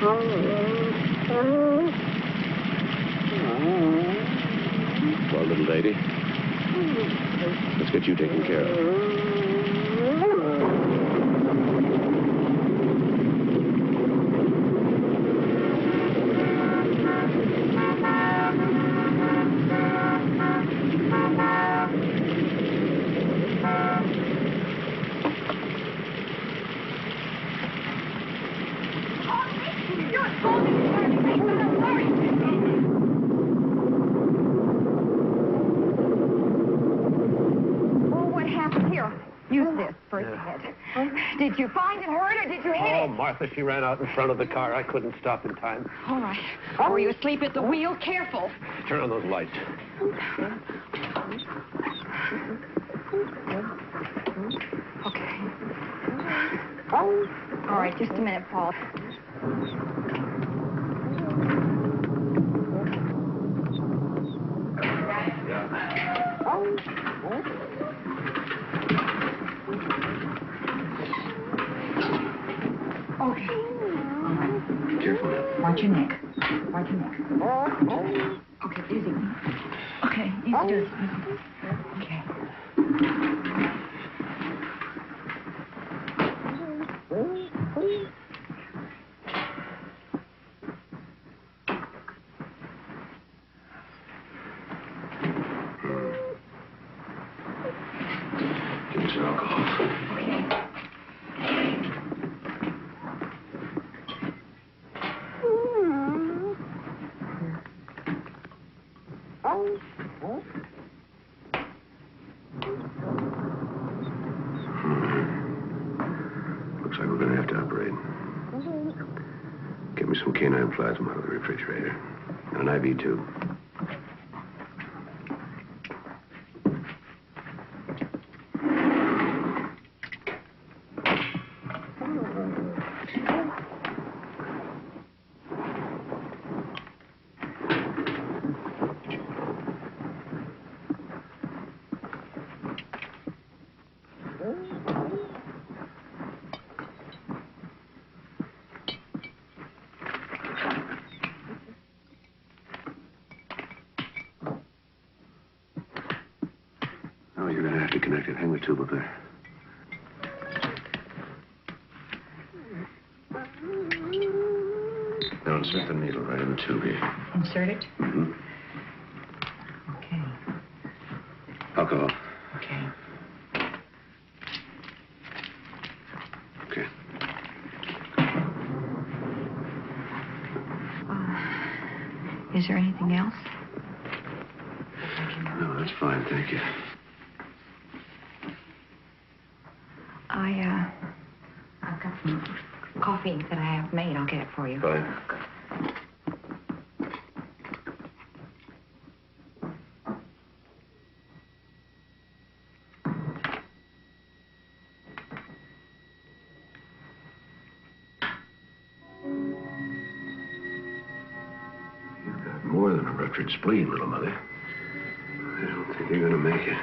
Well, little lady, let's get you taken care of. Did you find it hurt or did you hit it? Oh, Martha, she ran out in front of the car. I couldn't stop in time. All right. Were you asleep at the wheel? Careful. Turn on those lights. Okay. All right, just a minute, Paul. Okay. All right. Careful now. Watch your neck. Watch your neck. Okay, easy. Okay, easy, do it. Okay. Give me some alcohol. Okay. Looks like we're going to have to operate. Get me some canine plasma out of the refrigerator. And an IV tube. Oh, you're going to have to connect it. Hang the tube up there. Now insert the needle right in the tube here. Insert it? Mm-hmm. Okay. Alcohol. Okay. Okay. Is there anything else? No, that's fine, thank you. I've got some coffee that I have made. I'll get it for you. Fine. You've got more than a ruptured spleen, little mother. I don't think you're going to make it.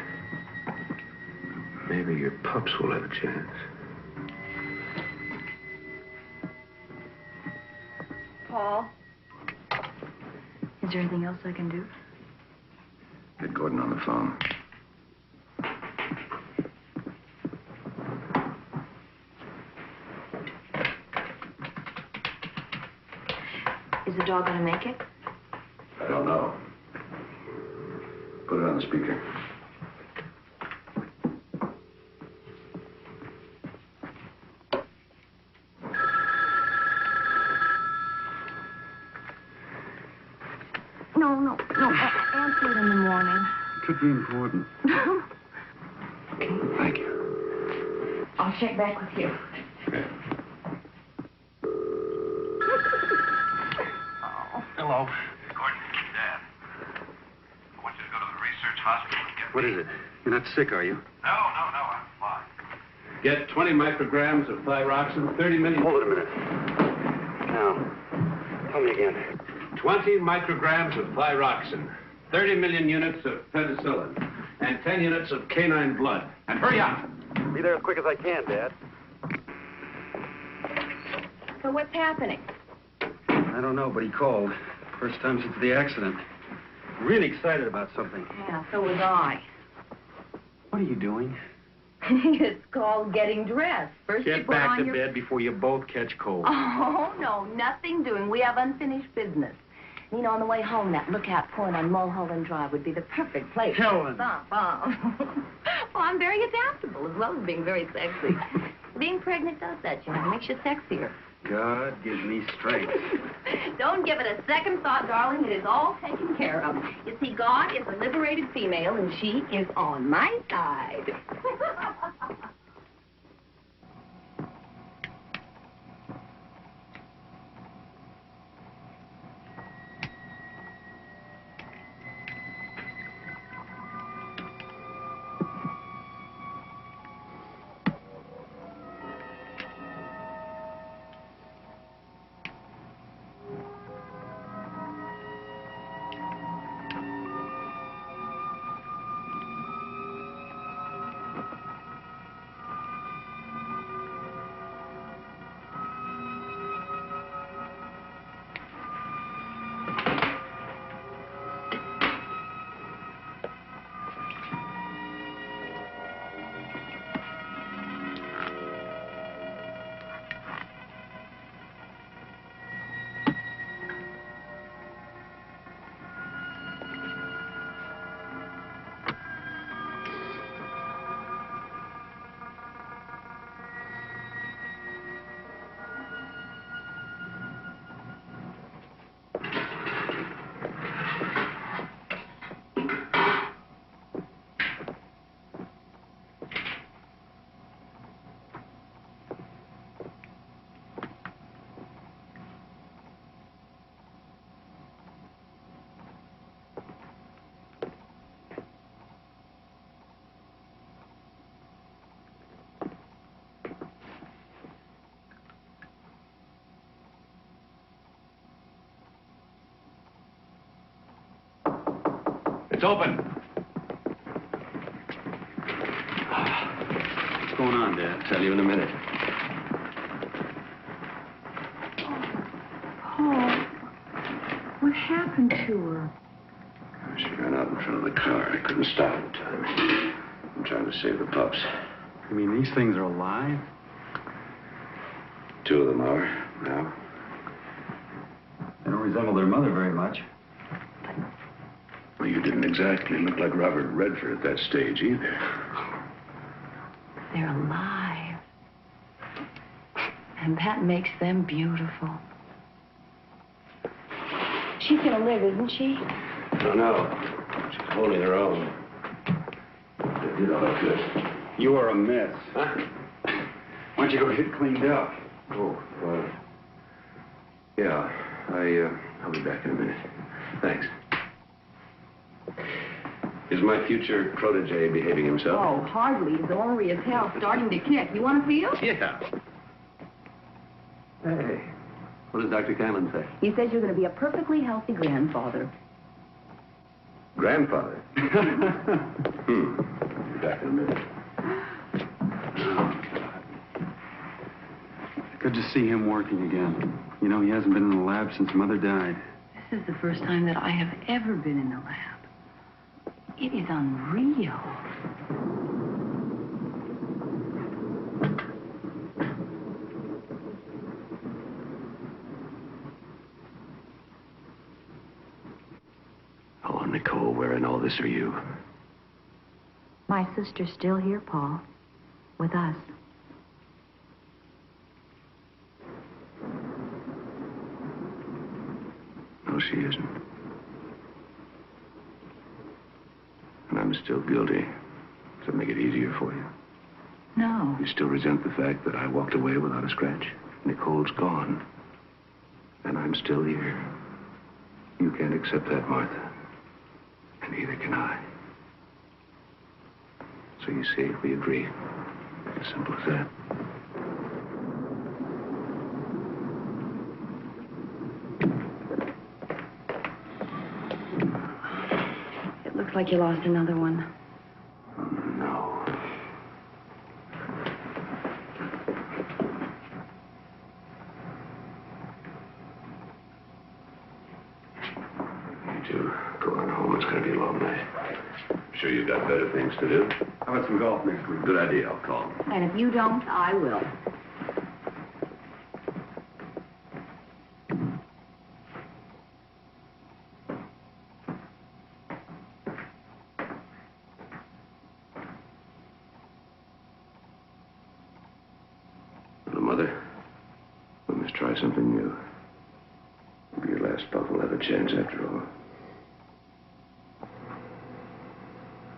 Maybe your pups will have a chance. Paul? Is there anything else I can do? Get Gordon on the phone. Is the dog going to make it? I don't know. Put it on the speaker. No. Answer it in the morning. Could be important. Okay. Thank you. I'll check back with you. Okay. Hello. Gordon, Dad. I want you to go to the research hospital and get... What is it? You're not sick, are you? No, I'm fine. Get 20 micrograms of thyroxine, 30 million... Hold it a minute. Now, tell me again. 20 micrograms of thyroxine, 30 million units of penicillin, and 10 units of canine blood. And hurry up! Be there as quick as I can, Dad. So what's happening? I don't know, but he called. First time since the accident. Really excited about something. Yeah, so was I. What are you doing? It's called getting dressed. First you Get put back on to your... bed before you both catch cold. Oh, no, nothing doing. We have unfinished business. You know, on the way home, that lookout point on Mulholland Drive would be the perfect place. Helen. Stop. Well, I'm very adaptable, as well as being very sexy. Being pregnant does that, you know. It makes you sexier. God give me strength. Don't give it a second thought, darling. It is all taken care of. You see, God is a liberated female, and she is on my side. It's open. What's going on, Dad? Tell you in a minute. Paul, what happened to her? She ran out in front of the car. I couldn't stop in time. I'm trying to save the pups. You mean these things are alive? 2 of them are now. They don't resemble their mother very much. Well, you didn't exactly look like Robert Redford at that stage either. They're alive. And that makes them beautiful. She's gonna live, isn't she? I don't know. She's holding her own. They did all I could. You are a mess. Huh? Why don't you go get cleaned up? Oh, yeah. I'll be back in a minute. Thanks. Is my future protege behaving himself? Oh, hardly. His ornery as hell, starting to kick. You want to feel? Yeah. Hey, what does Dr. Canlon say? He says you're going to be a perfectly healthy grandfather. Grandfather? I'll be back in a minute. Oh, God. Good to see him working again. You know, he hasn't been in the lab since Mother died. This is the first time that I have ever been in the lab. It is unreal. Oh, Nicole, where in all this are you? My sister's still here, Paul. With us. No, she isn't. And I'm still guilty. Does that make it easier for you? No. You still resent the fact that I walked away without a scratch? Nicole's gone. And I'm still here. You can't accept that, Martha. And neither can I. So you see, we agree. As simple as that. It looks like you lost another one. No. don't you go on home? It's going to be a long night. Sure you've got better things to do? How about some golf next week? Good idea. I'll call. And if you don't, I will. Little mother, we must try something new. Maybe your last pup will have a chance after all.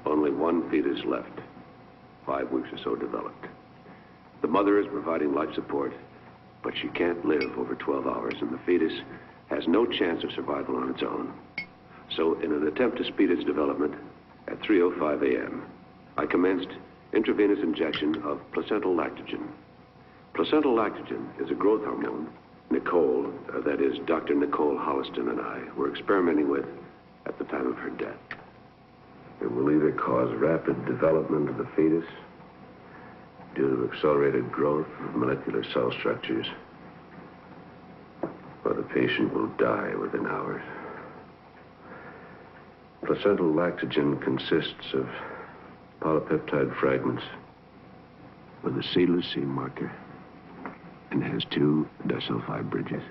Only one fetus left. 5 weeks or so developed. The mother is providing life support, but she can't live over 12 hours, and the fetus has no chance of survival on its own. So, in an attempt to speed its development, at 3:05 a.m., I commenced intravenous injection of placental lactogen. Placental lactogen is a growth hormone Nicole, that is, Dr. Nicole Holliston and I, were experimenting with at the time of her death. It will either cause rapid development of the fetus due to accelerated growth of molecular cell structures, or the patient will die within hours. Placental lactogen consists of polypeptide fragments with a seedless C marker and has 2 disulfide bridges.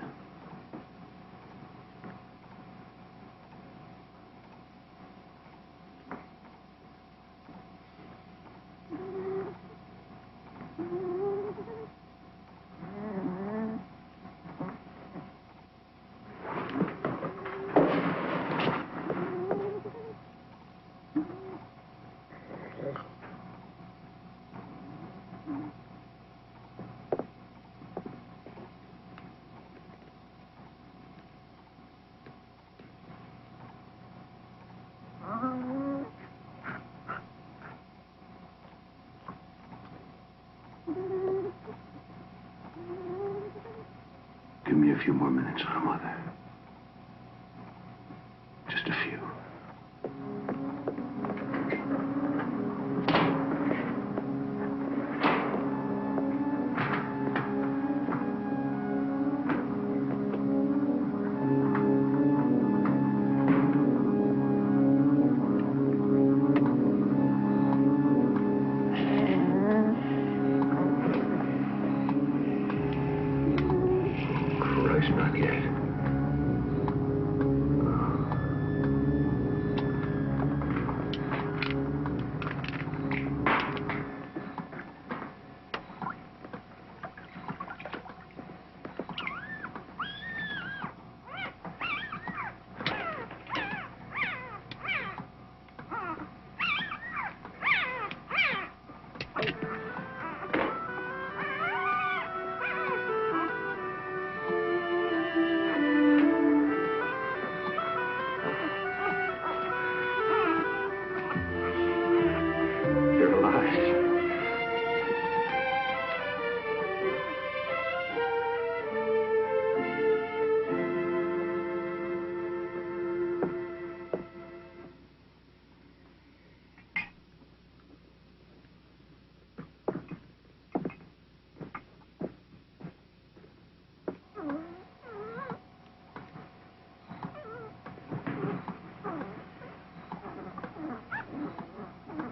Give me a few more minutes, little mother. Just a few. Not yet.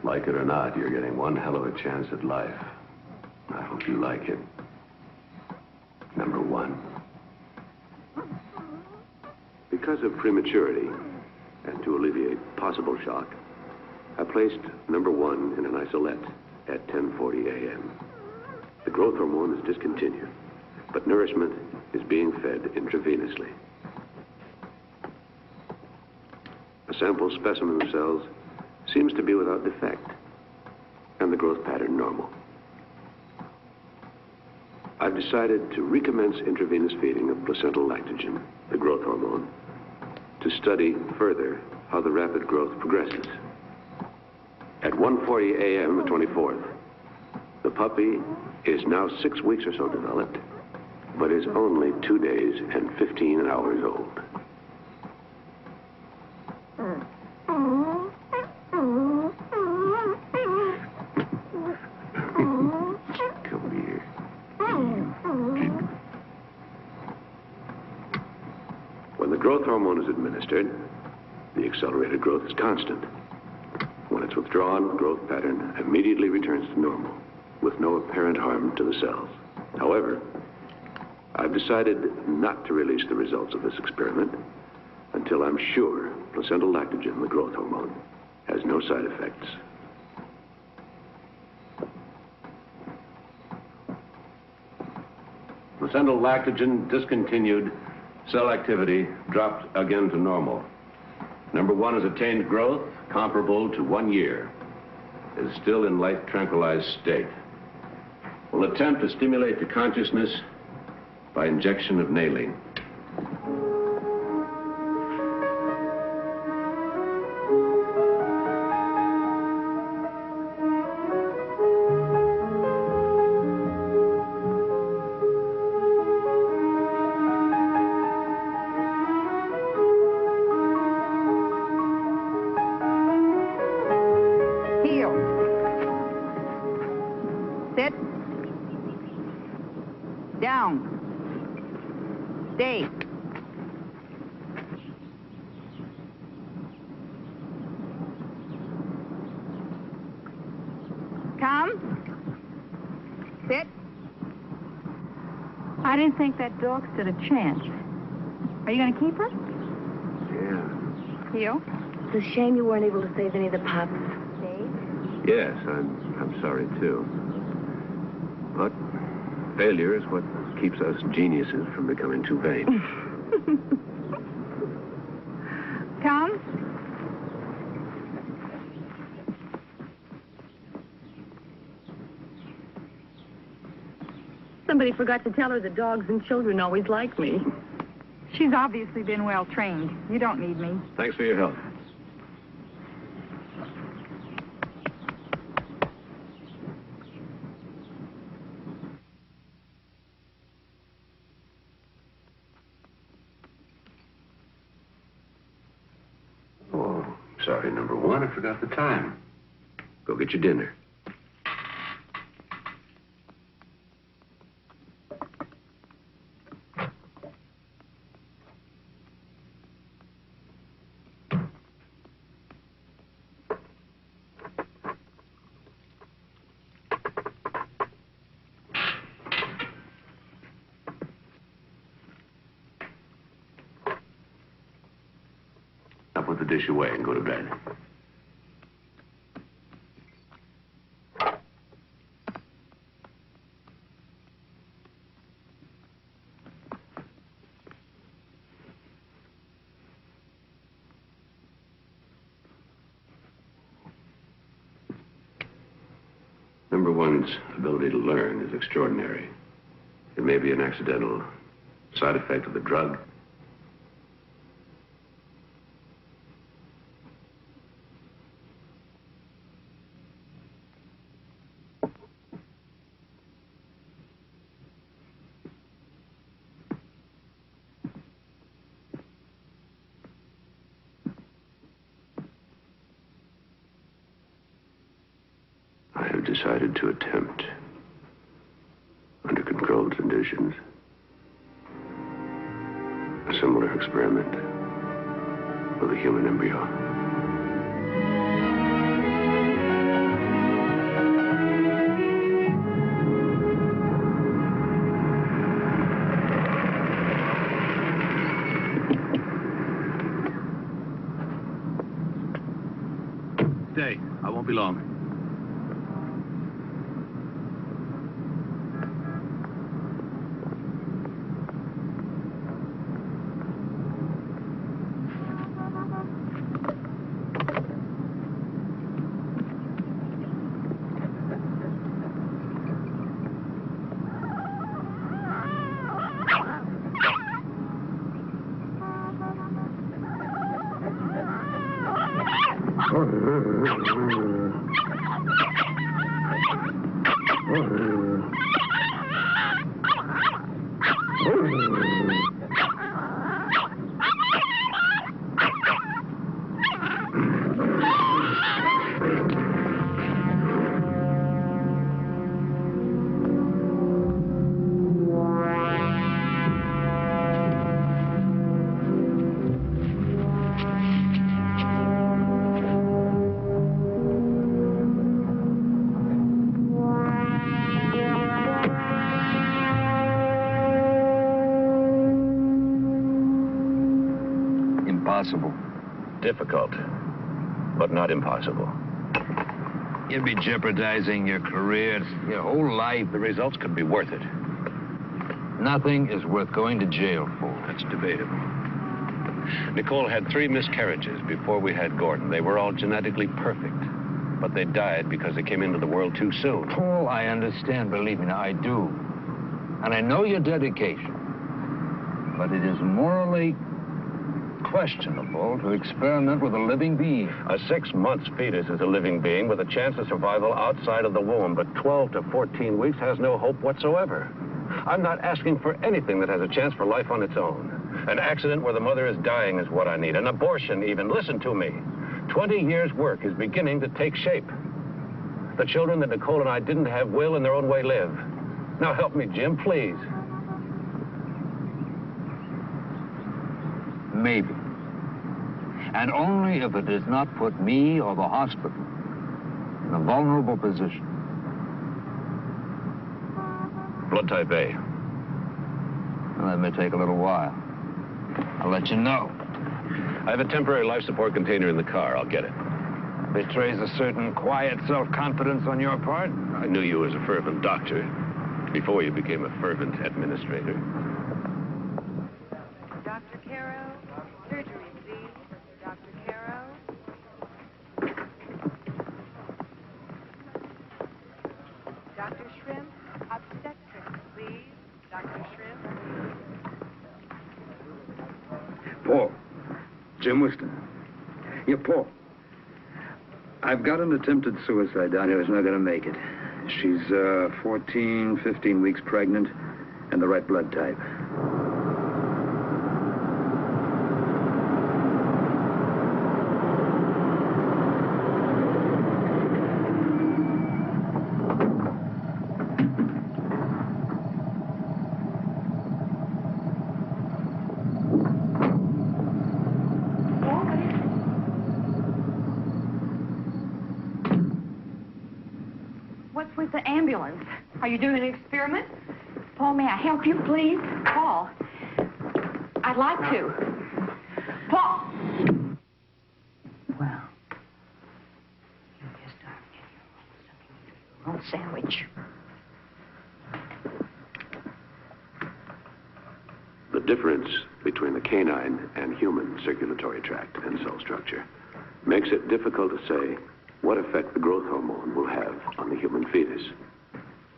Like it or not, you're getting one hell of a chance at life. I hope you like it. Number 1. Because of prematurity, and to alleviate possible shock, I placed number 1 in an isolette at 10:40 a.m. The growth hormone is discontinued, but nourishment is being fed intravenously. A sample specimen of cells seems to be without defect, and the growth pattern normal. I've decided to recommence intravenous feeding of placental lactogen, the growth hormone, to study further how the rapid growth progresses. At 1:40 a.m. the 24th, the puppy is now 6 weeks or so developed, but is only 2 days and 15 hours old. When the growth hormone is administered, The accelerated growth is constant. When it's withdrawn, growth pattern immediately returns to normal, with no apparent harm to the cells. However, I've decided not to release the results of this experiment until I'm sure placental lactogen, the growth hormone, has no side effects. Placental lactogen discontinued. Cell activity dropped again to normal. Number 1 has attained growth comparable to 1 year. Is still in light tranquilized state. Will attempt to stimulate the consciousness by injection of nailing. Stay. Come. Sit. I didn't think that dog stood a chance. Are you going to keep her? Yeah. You? It's a shame you weren't able to save any of the pups. Dave? Yes, I'm sorry, too. But failure is what keeps us geniuses from becoming too vain. Come. Somebody forgot to tell her the dogs and children always like me. She's obviously been well trained. You don't need me. Thanks for your help. Sorry, number 1, I forgot the time. Go get your dinner. Now put the dish away and go to bed. Number 1's ability to learn is extraordinary. It may be an accidental side effect of the drug. I have decided to attempt, under controlled conditions, a similar experiment with a human embryo. Stay. I won't be long. possible? Difficult, but not impossible. You'd be jeopardizing your career, your whole life. The results could be worth it. Nothing is worth going to jail for. That's debatable. Nicole had 3 miscarriages before we had Gordon. They were all genetically perfect, but they died because they came into the world too soon. Paul, I understand, believe me, now I do. And I know your dedication. But it is morally questionable to experiment with a living being. A 6-month fetus is a living being with a chance of survival outside of the womb, but 12 to 14 weeks has no hope whatsoever. I'm not asking for anything that has a chance for life on its own. An accident where the mother is dying is what I need. An abortion, even. Listen to me. 20 years' work is beginning to take shape. The children that Nicole and I didn't have will, in their own way, live. Now help me, Jim, please. Maybe. And only if it does not put me or the hospital in a vulnerable position. Blood type A. Well, that may take a little while. I'll let you know. I have a temporary life support container in the car. I'll get it. Betrays a certain quiet self-confidence on your part. I knew you as a fervent doctor before you became a fervent administrator. Dr. Caro, surgery, please. Dr. Caro. Dr. Shrimp, obstetrics, please. Dr. Shrimp. Paul. Jim Whiston. Yeah, Paul. I've got an attempted suicide down here who's not going to make it. She's 14, 15 weeks pregnant and the right blood type. What's with the ambulance? Are you doing an experiment? Paul, may I help you, please? Paul, I'd like to. Paul! Well, you just aren't getting your own sandwich. The difference between the canine and human circulatory tract and cell structure makes it difficult to say what effect the growth hormone will have on the human fetus.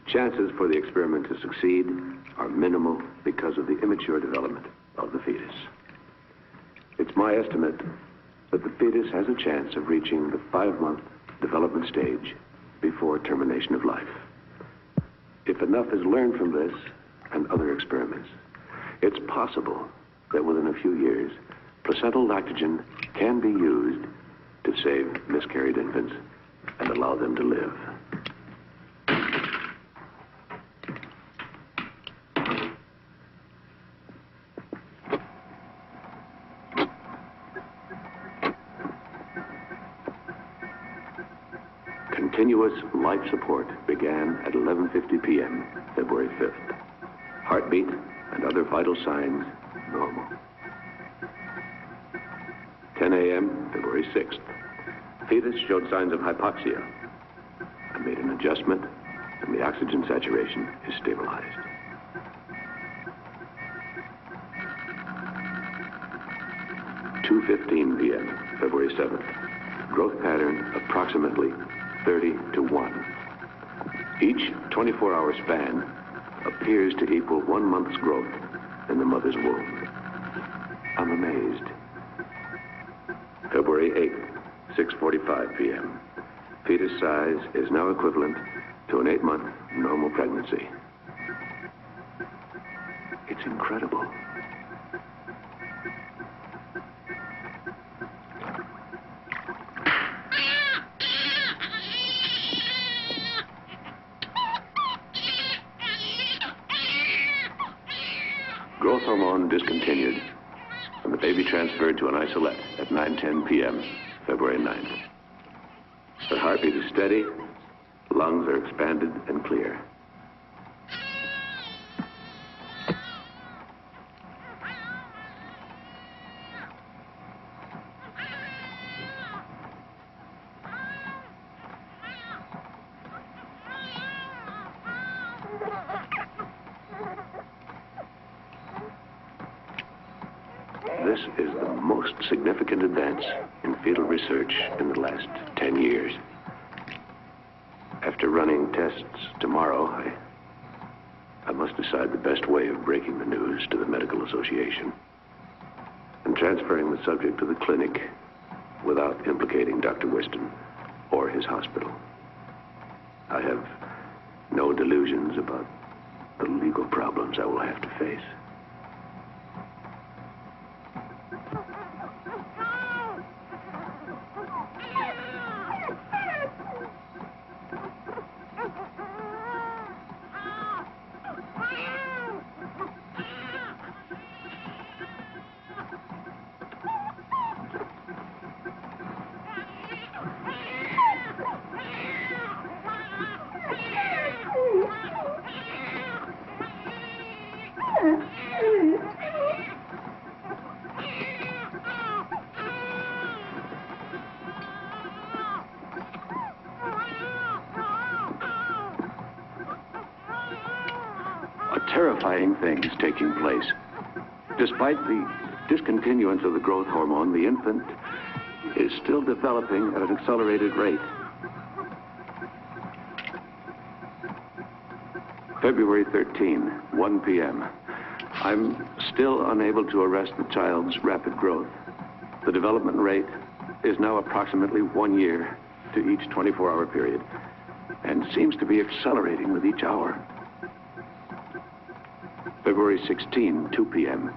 Chances for the experiment to succeed are minimal because of the immature development of the fetus. It's my estimate that the fetus has a chance of reaching the 5-month development stage before termination of life. If enough is learned from this and other experiments, it's possible that within a few years, placental lactogen can be used to save miscarried infants and allow them to live. Continuous life support began at 11:50 p.m., February 5th. Heartbeat and other vital signs normal. 10 a.m., February 6th. Fetus showed signs of hypoxia. I made an adjustment, and the oxygen saturation is stabilized. (2:15 p.m., February 7th. Growth pattern approximately 30 to 1. Each 24-hour span appears to equal 1 month's growth in the mother's womb. I'm amazed. February 8th. 6:45 p.m. Fetus size is now equivalent to an 8-month normal pregnancy. It's incredible. Growth hormone discontinued, and the baby transferred to an isolette at 9:10 p.m. February 9th. The heartbeat is steady, lungs are expanded and clear. process is the most significant advance in fetal research in the last 10 years. After running tests tomorrow, I must decide the best way of breaking the news to the Medical Association and transferring the subject to the clinic without implicating Dr. Whiston or his hospital. I have no delusions about the legal problems I will have to face. Terrifying things taking place. Despite the discontinuance of the growth hormone, the infant is still developing at an accelerated rate. February 13, 1 p.m. I'm still unable to arrest the child's rapid growth. The development rate is now approximately 1 year to each 24-hour period and seems to be accelerating with each hour. February 16, 2 p.m.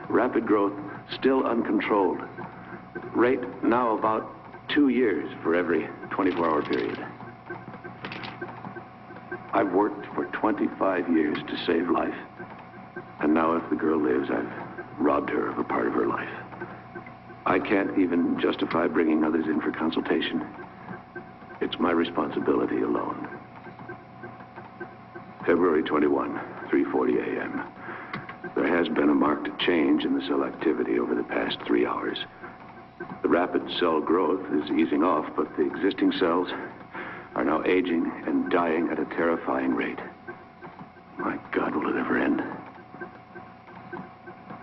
Rapid growth still uncontrolled. Rate now about 2 years for every 24-hour period. I've worked for 25 years to save life. And now if the girl lives, I've robbed her of a part of her life. I can't even justify bringing others in for consultation. It's my responsibility alone. February 21, 3:40 a.m. There has been a marked change in the cell activity over the past 3 hours. The rapid cell growth is easing off, but the existing cells are now aging and dying at a terrifying rate. My God, will it ever end?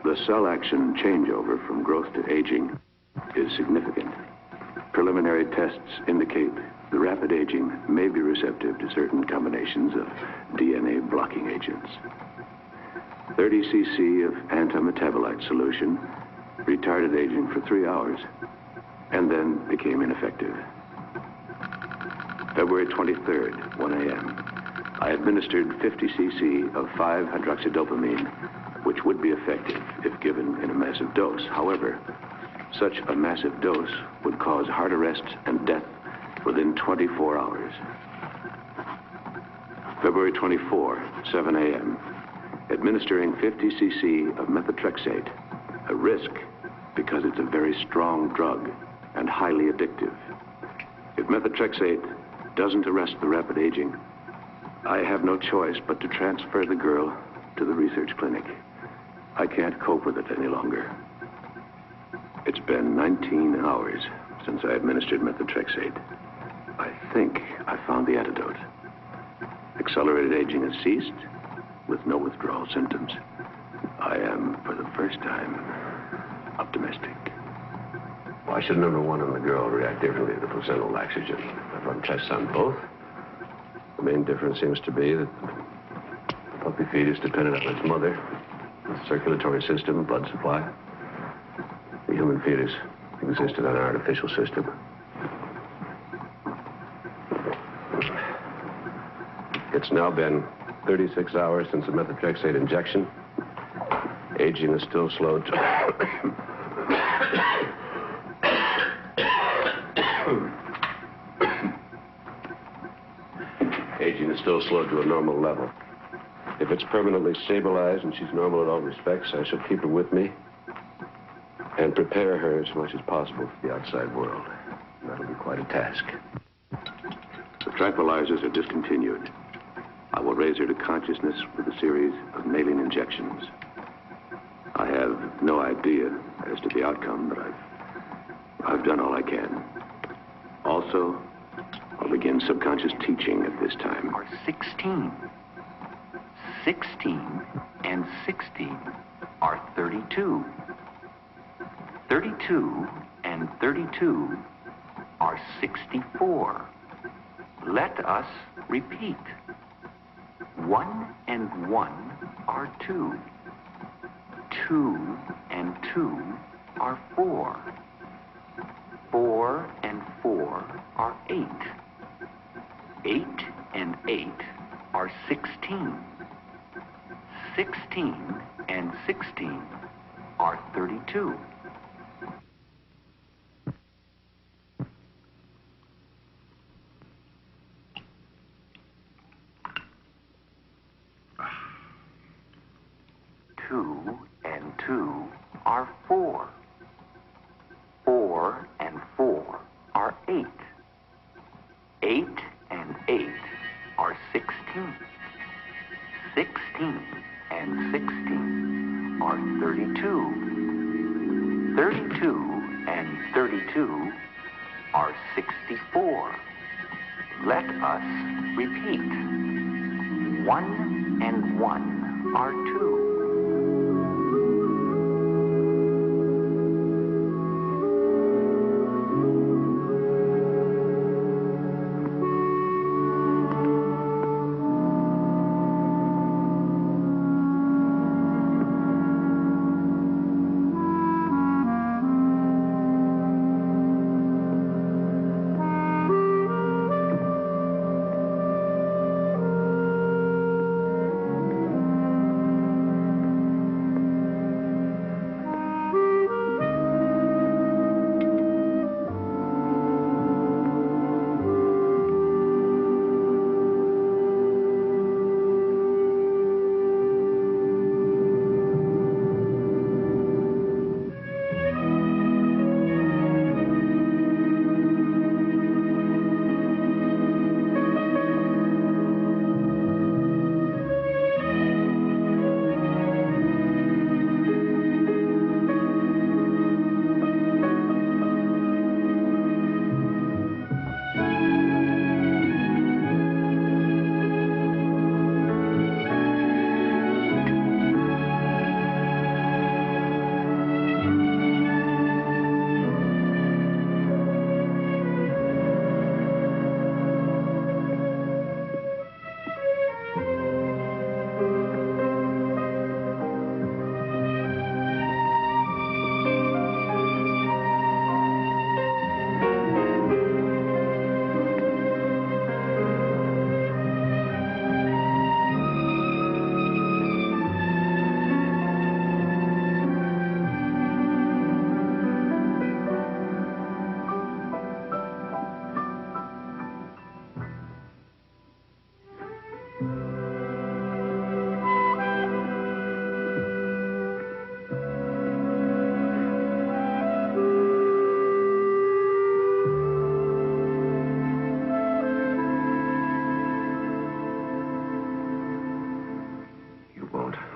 The cell action changeover from growth to aging is significant. Preliminary tests indicate the rapid aging may be receptive to certain combinations of DNA blocking agents. 30 cc of antimetabolite solution retarded aging for 3 hours and then became ineffective. February 23rd, 1 a.m. I administered 50 cc of 5-hydroxydopamine, which would be effective if given in a massive dose. However, such a massive dose would cause heart arrest and death within 24 hours. February 24, 7 a.m. Administering 50 cc of methotrexate, a risk because it's a very strong drug and highly addictive. If methotrexate doesn't arrest the rapid aging, I have no choice but to transfer the girl to the research clinic. I can't cope with it any longer. It's been 19 hours since I administered methotrexate. I think I found the antidote. Accelerated aging has ceased with no withdrawal symptoms. I am, for the first time, optimistic. Why should number one and the girl react differently to placental laxogen? I've run tests on both. The main difference seems to be that the puppy fetus depended on its mother, the circulatory system, blood supply. The human fetus existed on an artificial system. It's now been 36 hours since the methotrexate injection. Aging is still slowed to... Aging is still slowed to a normal level. If it's permanently stabilized and she's normal in all respects, I shall keep her with me and prepare her as much as possible for the outside world. That'll be quite a task. The tranquilizers are discontinued. I will raise her to consciousness with a series of nailing injections. I have no idea as to the outcome, but I've done all I can. Also, I'll begin subconscious teaching at this time. Or 16. 16 and 16 are 32. 32 and 32 are 64. Let us repeat. 1 and 1 are 2. 2 and 2 are 4. 4 and 4 are 8. 8 and 8 are 16. 16 and 16 are 32. Two and 2 are 4. 4 and 4 are 8. 8 and 8 are 16. 16 and 16 are 32. 32 and 32 are 64. Let us repeat. 1 and 1 are 2.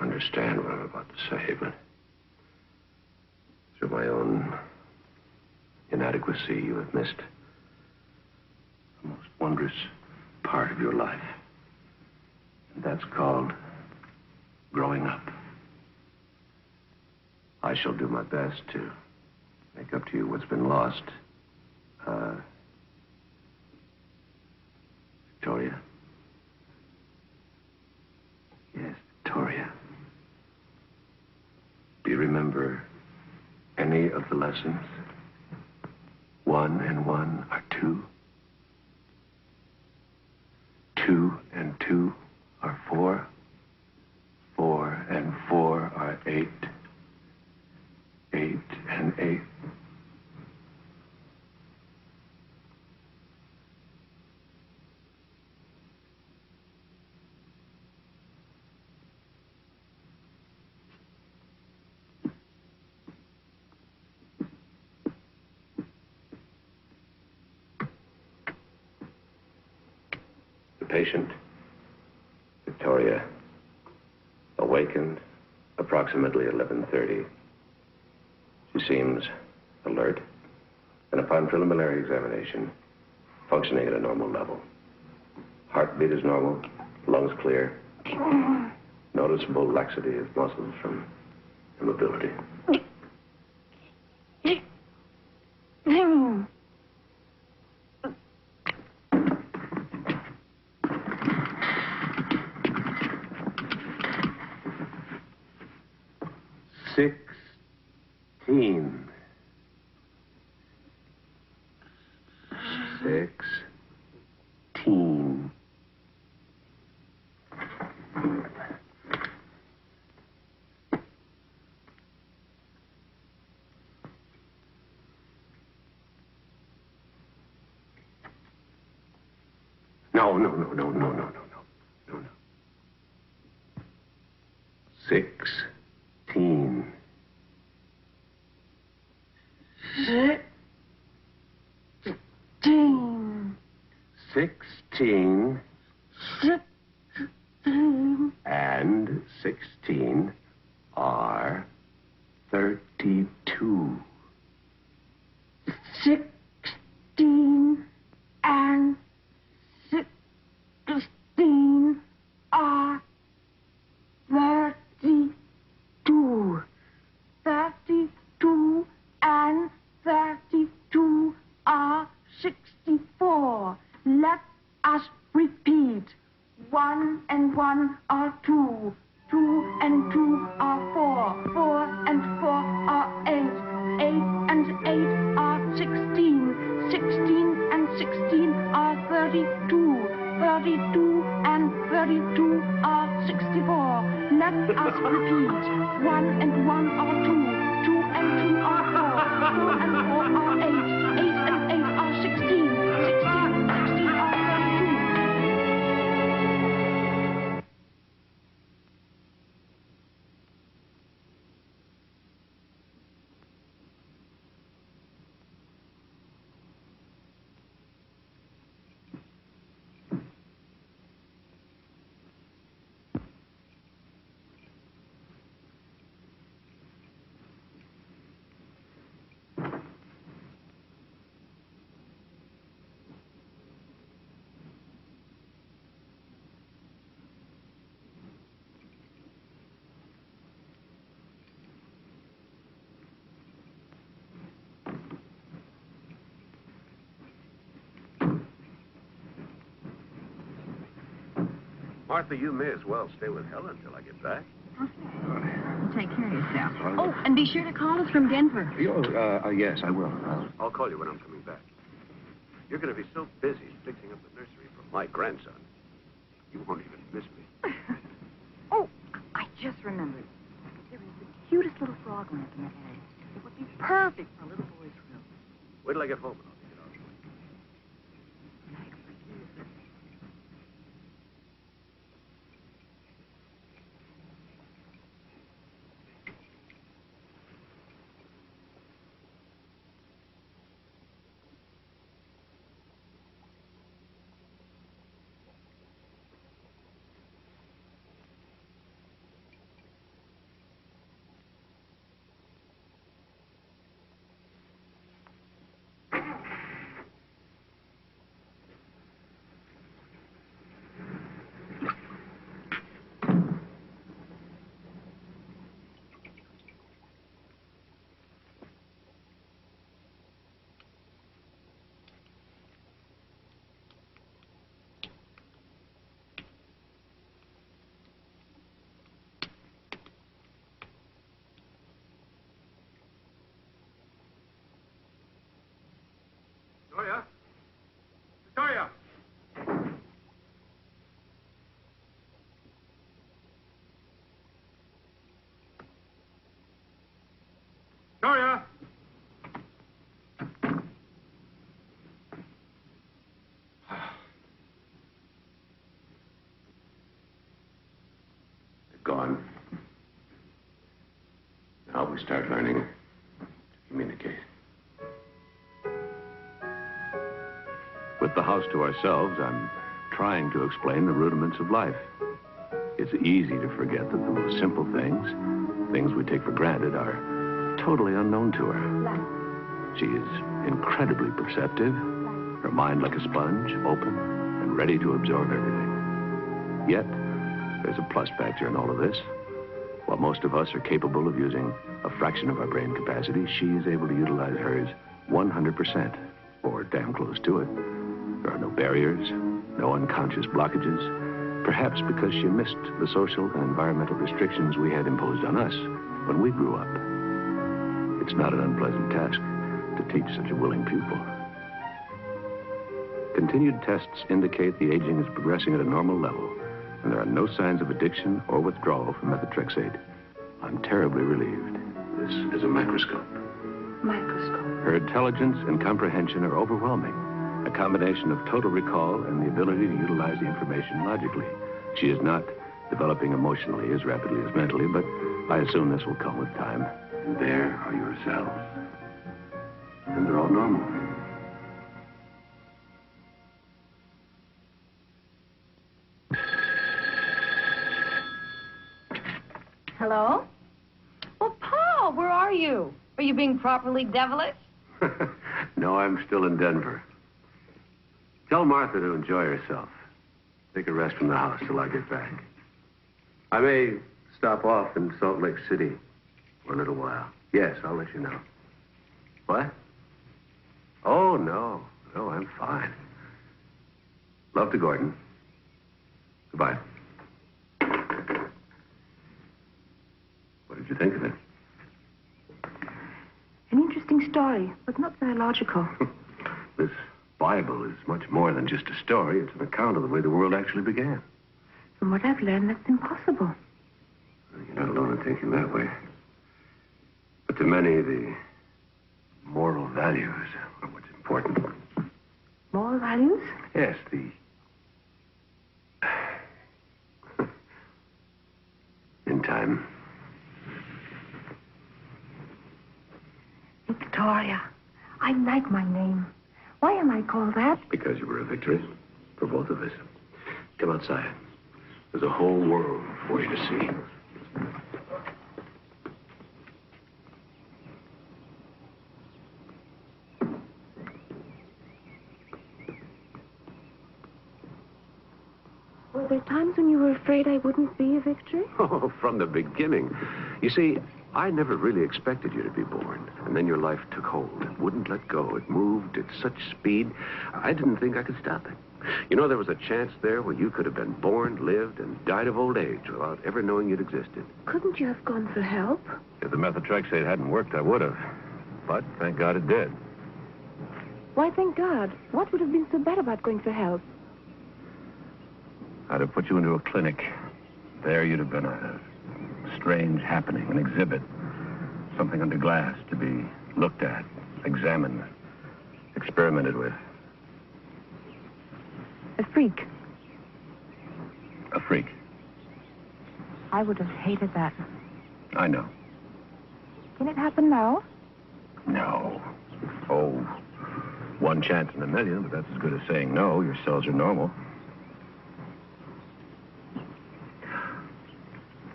Understand what I'm about to say, but through my own inadequacy, you have missed the most wondrous part of your life. And that's called growing up. I shall do my best to make up to you what's been lost. Victoria? Yes, Victoria. Do you remember any of the lessons? 1 and 1 are 2. 2 and 2 are 4. 4 and 4 are 8. 8 and 8. Patient, Victoria, awakened approximately 11:30. She seems alert, and upon preliminary examination, functioning at a normal level. Heartbeat is normal, lungs clear, noticeable laxity of muscles from immobility. 16. 16. No. 16. 16. 16 and 16 are 32. 16 and 16 are 32. 32 and 32 are 64. Let us repeat. 1 and 1 are 2. 2 and 2 are 4. 4 and 4 are 8. 8 and 8 are 16. 16 and 16 are 32. 32 and 32 are 64. Let us repeat. 1 and 1 are 2. 2 and 2 are 4. 4 and 4 are 8. 8 and 8 are 16. 16 and 16 are 32. Martha, you may as well stay with Helen until I get back. Take care of yourself. Oh, and be sure to call us from Denver. Yes, I will. I'll call you when I'm coming back. You're going to be so busy fixing up the nursery for my grandson. You won't even miss me. Oh, I just remembered. There is the cutest little frog lamp in the attic. It would be perfect for a little boy's room. Wait till I get home and I'll take it out. Victoria? Victoria! Victoria! They're gone. Now we start learning to communicate. With the house to ourselves, I'm trying to explain the rudiments of life. It's easy to forget that the most simple things, things we take for granted, are totally unknown to her. She is incredibly perceptive, her mind like a sponge, open and ready to absorb everything. Yet, there's a plus factor in all of this. While most of us are capable of using a fraction of our brain capacity, she is able to utilize hers 100%, or damn close to it. There are no barriers, no unconscious blockages, Perhaps because she missed the social and environmental restrictions we had imposed on us when we grew up. It's not an unpleasant task to teach such a willing pupil. Continued tests indicate the aging is progressing at a normal level, and there are no signs of addiction or withdrawal from methotrexate. I'm terribly relieved. This is a microscope. Microscope. Her intelligence and comprehension are overwhelming. A combination of total recall and the ability to utilize the information logically. She is not developing emotionally as rapidly as mentally, but I assume this will come with time. And there are your cells. And they're all normal. Hello? Well, Paul, where are you? Are you being properly devilish? No, I'm still in Denver. Tell Martha to enjoy herself. Take a rest from the house till I get back. I may stop off in Salt Lake City for a little while. Yes, I'll let you know. What? Oh, no. No, I'm fine. Love to Gordon. Goodbye. What did you think of it? An interesting story, but not very logical. This Bible is much more than just a story. It's an account of the way the world actually began. From what I've learned, that's impossible. You're not alone in thinking that way. But to many, the moral values are what's important. Moral values? Yes, the... In time. Victoria. I like my name. Why am I called that? Because you were a victory for both of us. Come outside. There's a whole world for you to see. Were there times when you were afraid I wouldn't be a victory? Oh, from the beginning. You see, I never really expected you to be born. And then your life took hold. It wouldn't let go. It moved at such speed, I didn't think I could stop it. You know, there was a chance there where you could have been born, lived, and died of old age without ever knowing you'd existed. Couldn't you have gone for help? If the methotrexate hadn't worked, I would have. But thank God it did. Why, thank God. What would have been so bad about going for help? I'd have put you into a clinic. There you'd have been a strange happening, an exhibit. Something under glass to be looked at, examined, experimented with. A freak. A freak. I would have hated that. I know. Can it happen now? No. Oh, one chance in a million, but that's as good as saying no. Your cells are normal.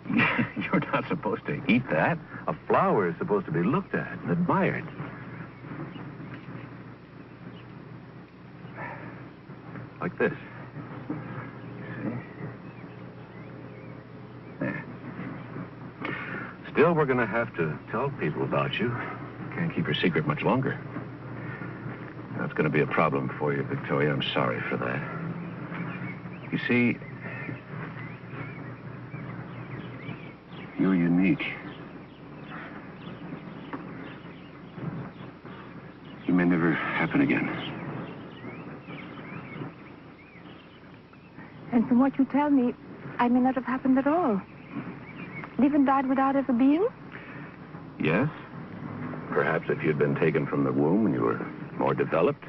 You're not supposed to eat that. A flower is supposed to be looked at and admired. Like this. See? There. Still, we're going to have to tell people about you. Can't keep your secret much longer. That's going to be a problem for you, Victoria. I'm sorry for that. You see, you're unique. You may never happen again. And from what you tell me, I may not have happened at all. Live and died without ever being? Yes. Perhaps if you'd been taken from the womb when you were more developed,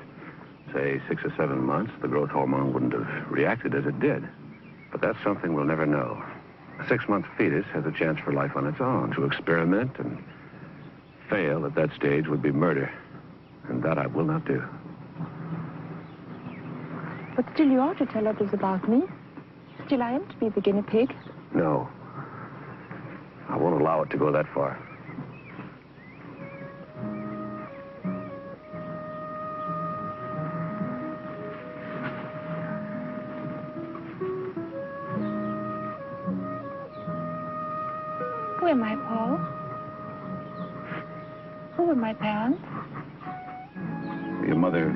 say 6 or 7 months, the growth hormone wouldn't have reacted as it did. But that's something we'll never know. A 6-month fetus has a chance for life on its own. To experiment and fail at that stage would be murder. And that I will not do. But still you ought to tell others about me. Still I am to be the guinea pig. No. I won't allow it to go that far. Who am I, Paul? Who were my parents? Your mother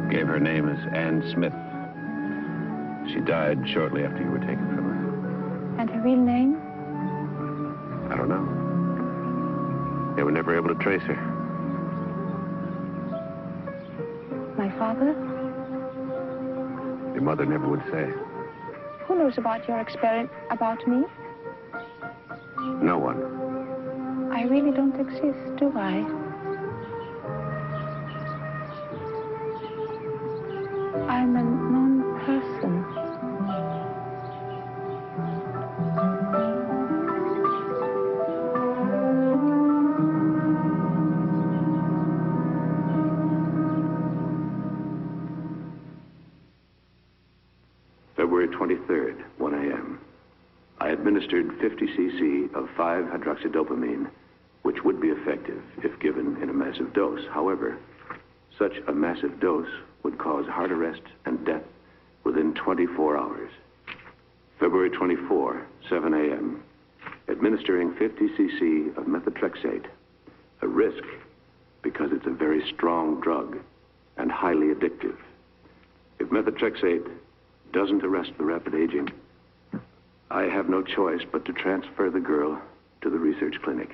gave her name as Anne Smith. She died shortly after you were taken from her. And her real name? I don't know. They were never able to trace her. My father? Your mother never would say. Who knows about your experiment, about me? No one. I really don't exist, do I? I'm a non-person. February 23rd, 1 a.m. I administered 50 cc of 5-hydroxydopamine, which would be effective if given in a massive dose. However, such a massive dose would cause heart arrest and death within 24 hours. February 24, 7 a.m. Administering 50 cc of methotrexate, a risk because it's a very strong drug and highly addictive. If methotrexate doesn't arrest the rapid aging, I have no choice but to transfer the girl to the research clinic.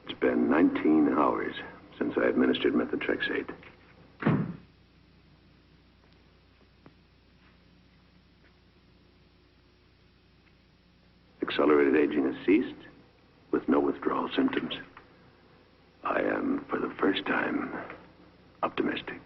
It's been 19 hours since I administered methotrexate. Accelerated aging has ceased with no withdrawal symptoms. I am, for the first time, optimistic.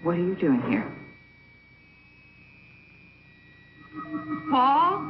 What are you doing here? Paul?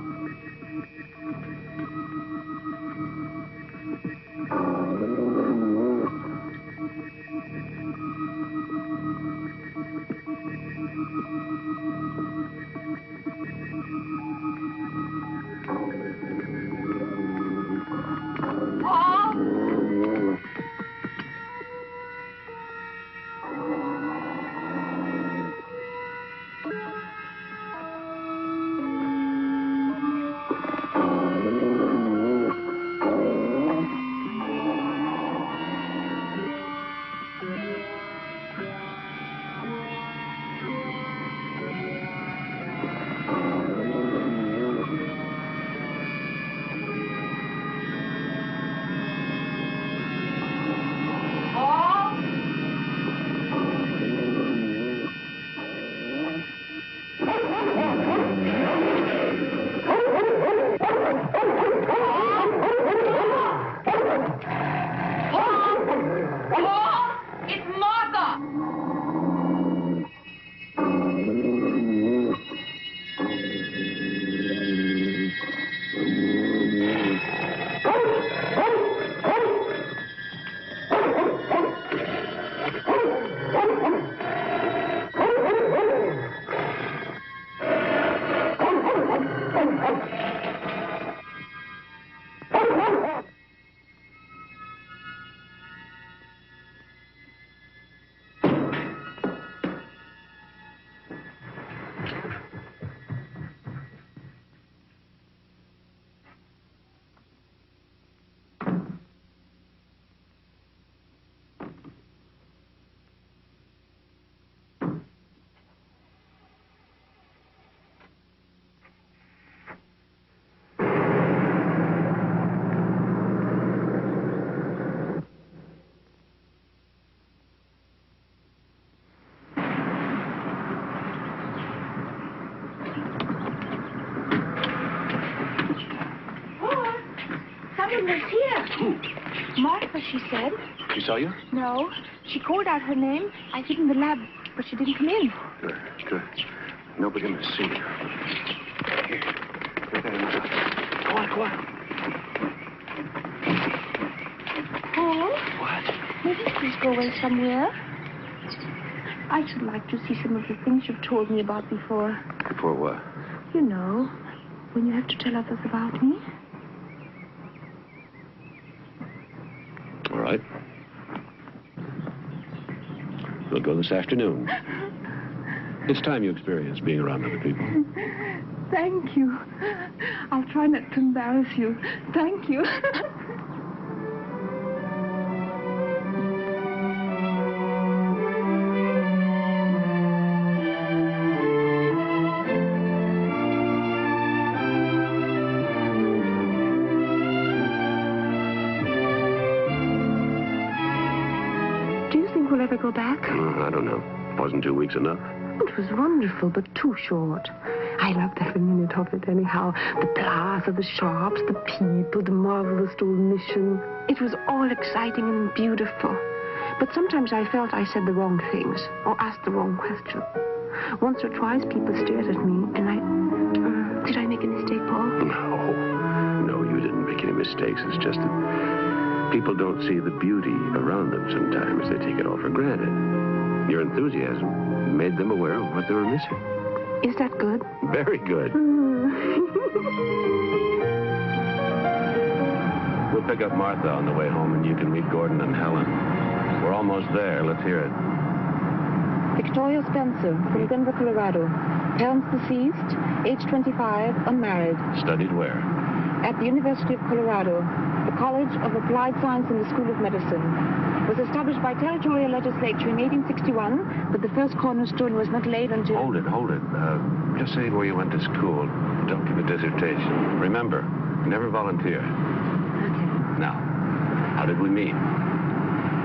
goodness, here. Martha, she said. She saw you? No. She called out her name. I hid in the lab, but she didn't come in. Good, good. Nobody must see you. Here. Get that in the house. Go on, go on. Paul? What? Maybe please go away somewhere. I should like to see some of the things you've told me about before. Before what? You know, when you have to tell others about me. All right. We'll go this afternoon. It's time you experience being around other people. Thank you. I'll try not to embarrass you. Thank you. Do you think we'll ever go back? I don't know. Wasn't 2 weeks enough? It was wonderful, but too short. I loved every minute of it anyhow. The plaza, the shops, the people, the marvelous old mission. It was all exciting and beautiful. But sometimes I felt I said the wrong things or asked the wrong question. Once or twice people stared at me and did I make a mistake, Paul? No, you didn't make any mistakes. It's just that people don't see the beauty around them sometimes. They take it all for granted. Your enthusiasm made them aware of what they were missing. Is that good? Very good. We'll pick up Martha on the way home, and you can meet Gordon and Helen. We're almost there. Let's hear it. Victoria Spencer, from Denver, Colorado. Parents deceased, age 25, unmarried. Studied where? At the University of Colorado, the College of Applied Science and the School of Medicine. Was established by territorial legislature in 1861, but the first cornerstone was not laid until... Hold it. Just say where you went to school. Don't give a dissertation. Remember, never volunteer. Okay. Now, how did we meet?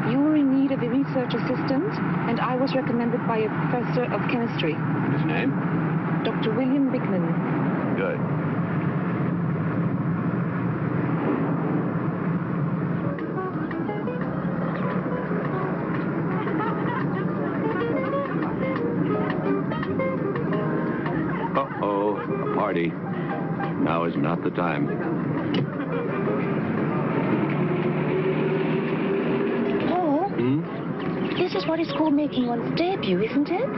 You were in need of a research assistant, and I was recommended by a professor of chemistry. His name? Dr. William Bickman. Good. Party. Now is not the time. Paul? This is what is called making one's debut, isn't it?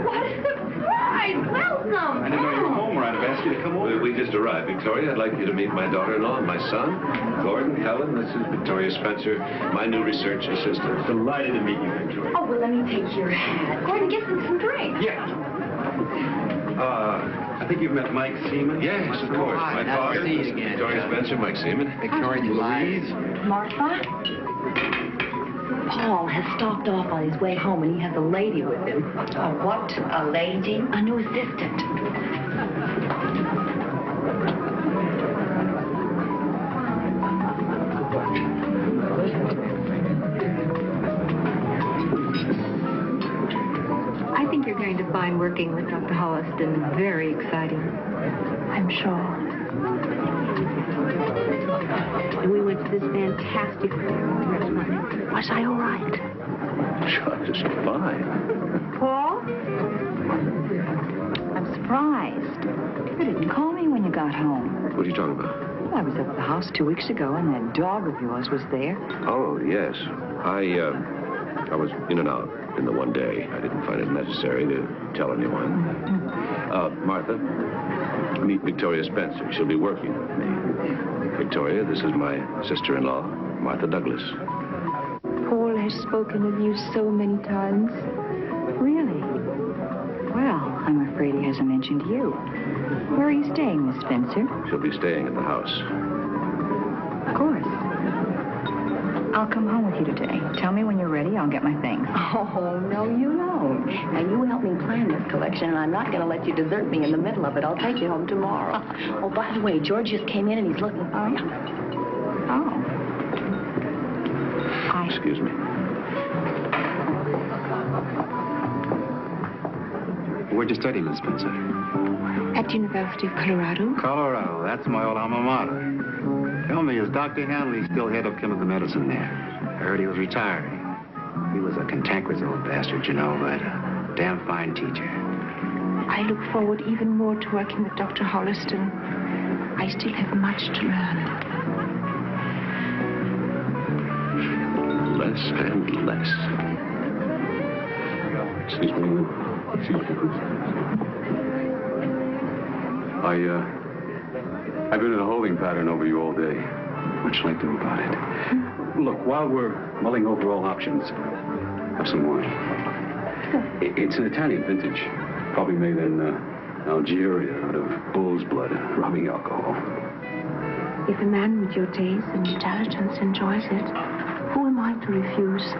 What a surprise! Welcome! I didn't know you were home, or I'd have asked you to come over. We just arrived, Victoria. I'd like you to meet my daughter-in-law and my son, Gordon, Helen. This is Victoria Spencer, my new research assistant. Delighted to meet you, Victoria. Oh, well, let me take your hat. Gordon, get some drinks. Yeah. I think you've met Mike Seaman. Yes, of course. Hi, My nice father, to see you again, Victoria John. Spencer, Mike Seaman. Victoria Louise. Martha? Paul has stopped off on his way home, and he has a lady with him. What? A lady? A new assistant. I think you're going to find working with Dr. Holliston very exciting. I'm sure. And we went to this fantastic restaurant. Was I all right? Just fine. Paul? I'm surprised. You didn't call me when you got home. What are you talking about? Well, I was at the house 2 weeks ago, and that dog of yours was there. Oh, yes. I was in and out in the one day. I didn't find it necessary to tell anyone. Martha, meet Victoria Spencer. She'll be working with me. Victoria, this is my sister-in-law, Martha Douglas. Paul has spoken of you so many times. Really? Well, I'm afraid he hasn't mentioned you. Where are you staying, Miss Spencer? She'll be staying at the house. Of course. I'll come home with you today. Tell me when you're ready. I'll get my things. Oh, no, you don't. Now, you help me plan this collection, and I'm not going to let you desert me in the middle of it. I'll take you home tomorrow. Oh, by the way, George just came in, and he's looking for you. Oh. Bye. Excuse me. Where'd you study, Miss Spencer? At the University of Colorado. Colorado. That's my old alma mater. Tell me, is Dr. Hanley still head of chemical medicine there? I heard he was retiring. He was a cantankerous old bastard, you know, but a damn fine teacher. I look forward even more to working with Dr. Holliston. I still have much to learn. Less and less. Excuse me. I've been in a holding pattern over you all day. What shall I do about it? Look, while we're mulling over all options, have some wine. It's an Italian vintage, probably made in Algeria out of bull's blood, rubbing alcohol. If a man with your taste and intelligence enjoys it, who am I to refuse?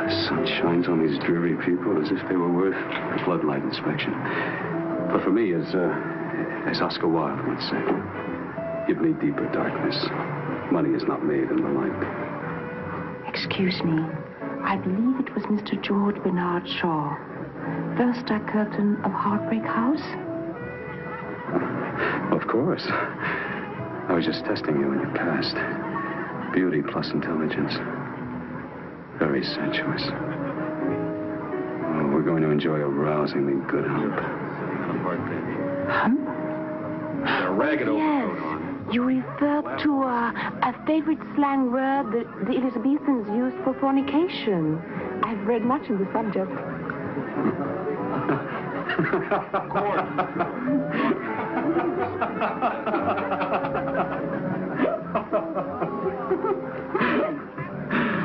The sun shines on these dreary people as if they were worth a floodlight inspection. But for me, as Oscar Wilde once said, give me deeper darkness. Money is not made in the light. Excuse me. I believe it was Mr. George Bernard Shaw, first curtain of Heartbreak House. Of course. I was just testing you in your past. Beauty plus intelligence. Very sensuous. Oh, we're going to enjoy a rousingly good hump. Hump? A ragged overcoat Yes. on. You refer to a favorite slang word that the Elizabethans used for fornication. I've read much of the subject.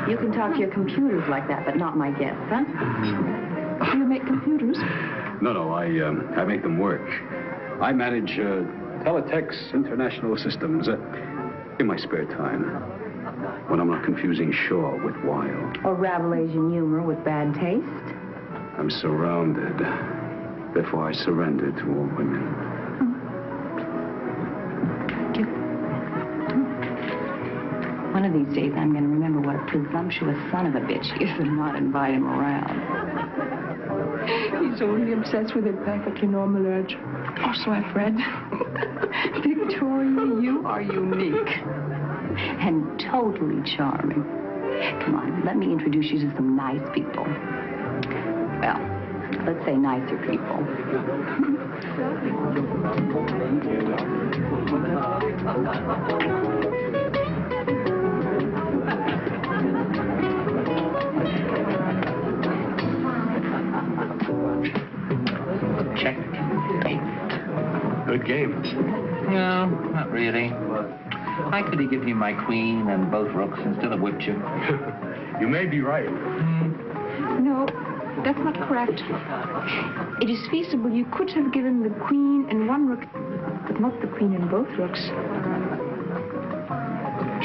You can talk to your computers like that, but not my guests, huh? Do you make computers? No, I make them work. I manage Teletext International Systems in my spare time, when I'm not confusing Shaw with Wilde. Or Rabelaisian humor with bad taste? I'm surrounded. Therefore, I surrender to all women. Thank you. One of these days, I'm going to remember what a presumptuous son of a bitch he is and not invite him around. He's only obsessed with a perfectly normal urge. Or so I've read. Victoria, you are unique. And totally charming. Come on, let me introduce you to some nice people. Well, let's say nicer people. Check. Good game. No, not really. I could have given you my queen and both rooks and still have whipped you. You may be right. No, that's not correct. It is feasible you could have given the queen and one rook, but not the queen and both rooks.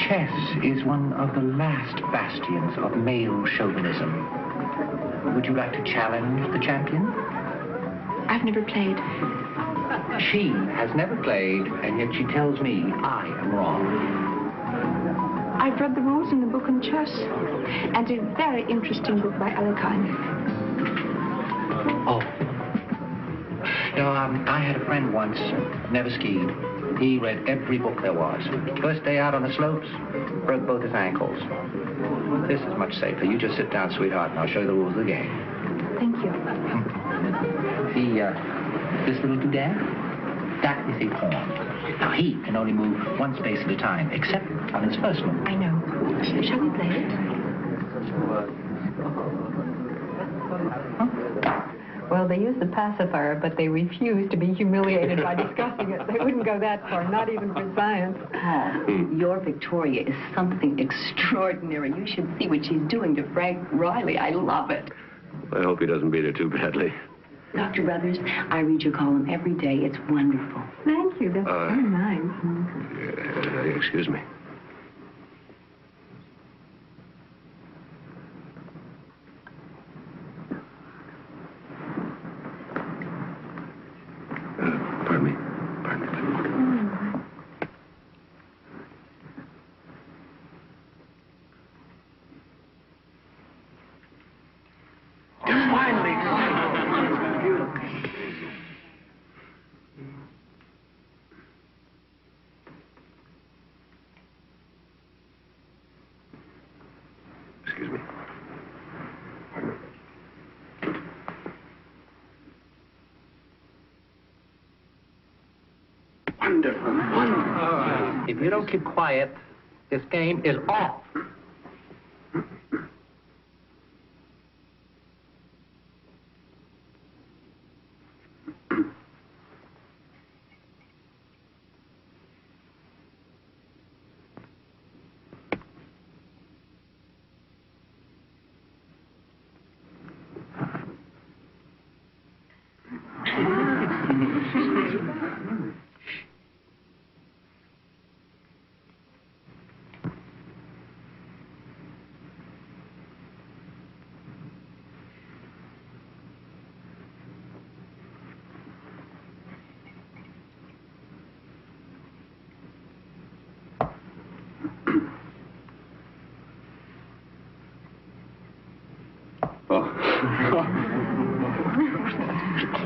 Chess is one of the last bastions of male chauvinism. Would you like to challenge the champion? I've never played. She has never played, and yet she tells me I am wrong. I've read the rules in the book on chess, and a very interesting book by Alekhine. Oh. You know, I had a friend once, never skied. He read every book there was. First day out on the slopes, broke both his ankles. This is much safer. You just sit down, sweetheart, and I'll show you the rules of the game. Thank you. This little doodad, that is a pawn. Now, he can only move one space at a time, except on his first move. I know. Shall we play it? Well, they use the pacifier, but they refuse to be humiliated by discussing it. They wouldn't go that far, not even for science. Oh, your Victoria is something extraordinary. You should see what she's doing to Frank Riley. I love it. I hope he doesn't beat her too badly. Dr. Brothers, I read your column every day. It's wonderful. Thank you. That's very nice. Excuse me. Pardon me. Wonderful, wonderful. If you don't keep quiet, this game is off.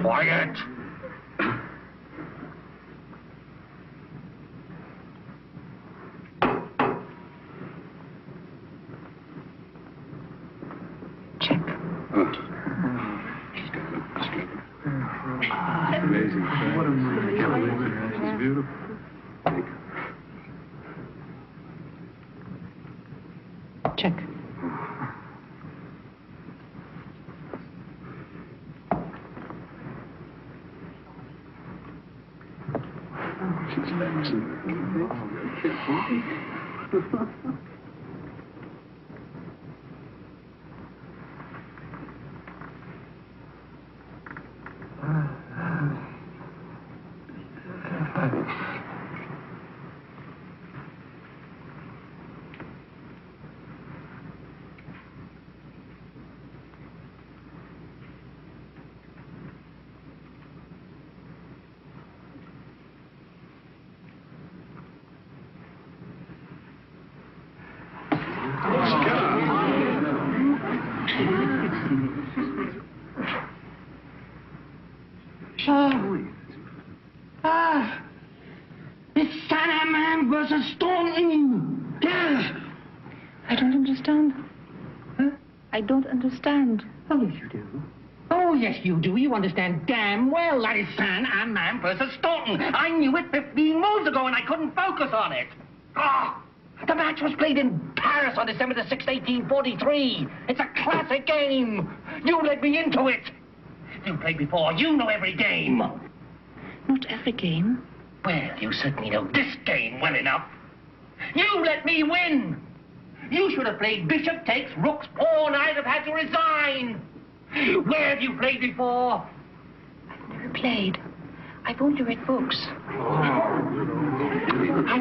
Quiet! Check. Amazing. What amazing. It's beautiful. Check. It's Salaman versus Thornton. Yes. I don't understand. Huh? I don't understand. Oh, yes, you do. Oh, yes, you do. You understand damn well that is Salaman versus Thornton. I knew it 15 moves ago, and I couldn't focus on it. Ah! The match was played in Paris on December the 6th, 1843. It's a classic game. You led me into it. You played before. You know every game. Not every game. Well, you certainly know this game well enough. You let me win. You should have played bishop takes rook's pawn. I'd have had to resign. Where have you played before? I've never played. I've only read books. I've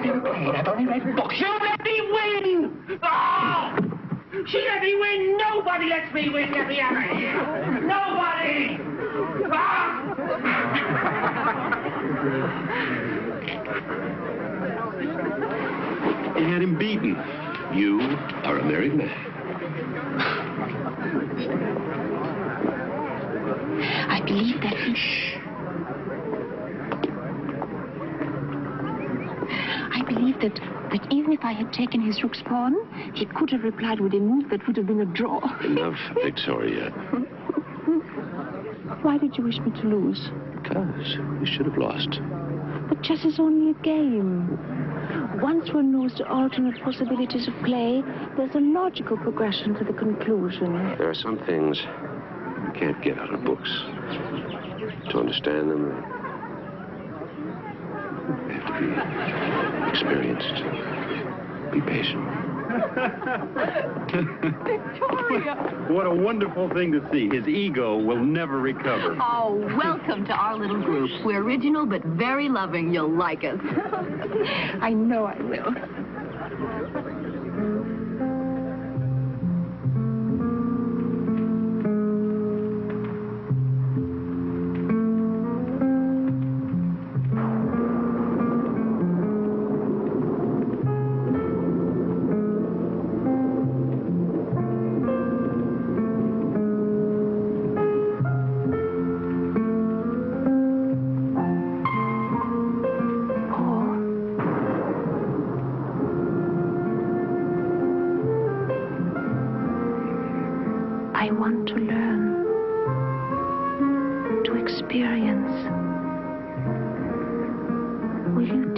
never played. I've only read books. You let me win! Oh! She let me win! Nobody lets me win! Get me out of here! Nobody! Ah! He had him beaten. You are a married man. I believe that he... I believe that even if I had taken his rook's pawn, he could have replied with a move that would have been a draw. Enough, Victoria. Why did you wish me to lose? Because you should have lost. But chess is only a game. Once one knows the alternate possibilities of play, there's a logical progression to the conclusion. There are some things you can't get out of books. To understand them, you have to be experienced. Be patient. Victoria! What a wonderful thing to see. His ego will never recover. Oh, welcome to our little group. We're original but very loving. You'll like us. I know I will. I want to learn, to experience. Will you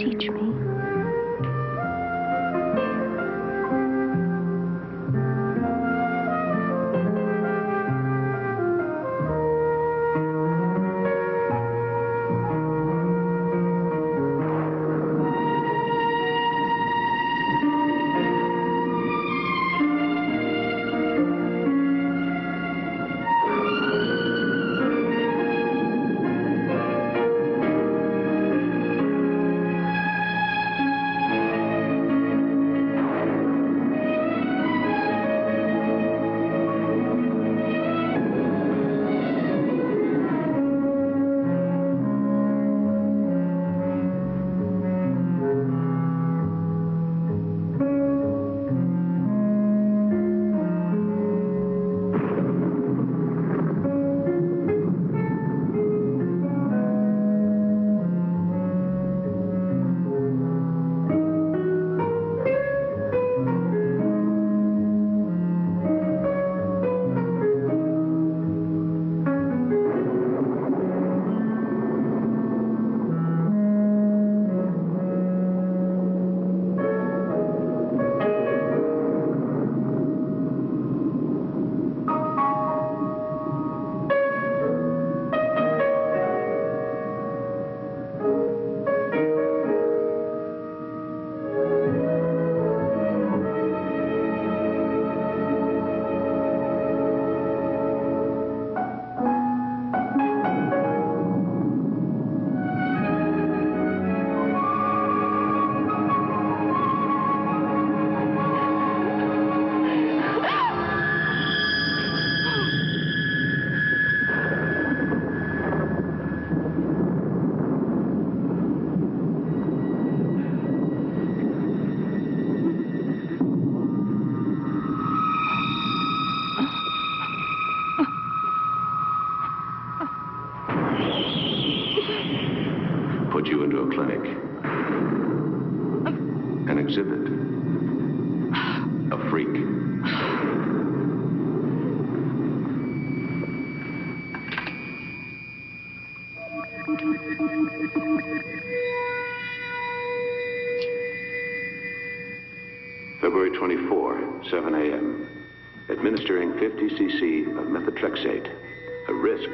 exhibit. A freak. February 24, 7 a.m. Administering 50 cc of methotrexate. A risk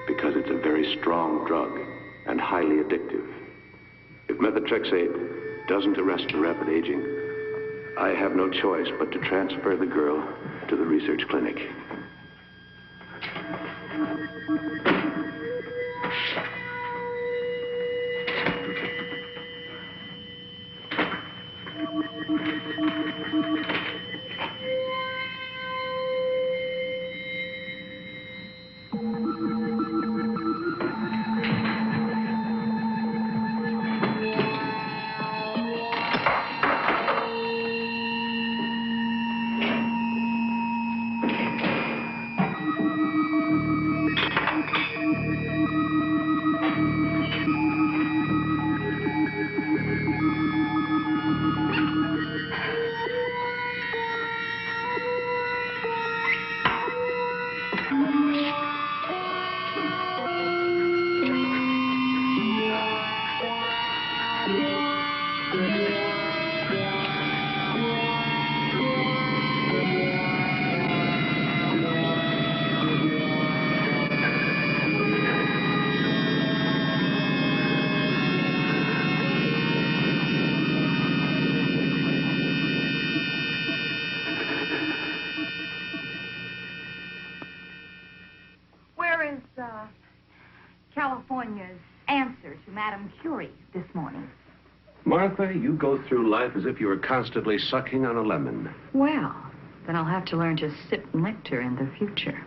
because it's a very strong drug and highly addictive. If methotrexate doesn't arrest the rapid aging, I have no choice but to transfer the girl to the research clinic. California's answer to Madame Curie this morning? Martha, you go through life as if you were constantly sucking on a lemon. Well, then I'll have to learn to sip nectar in the future.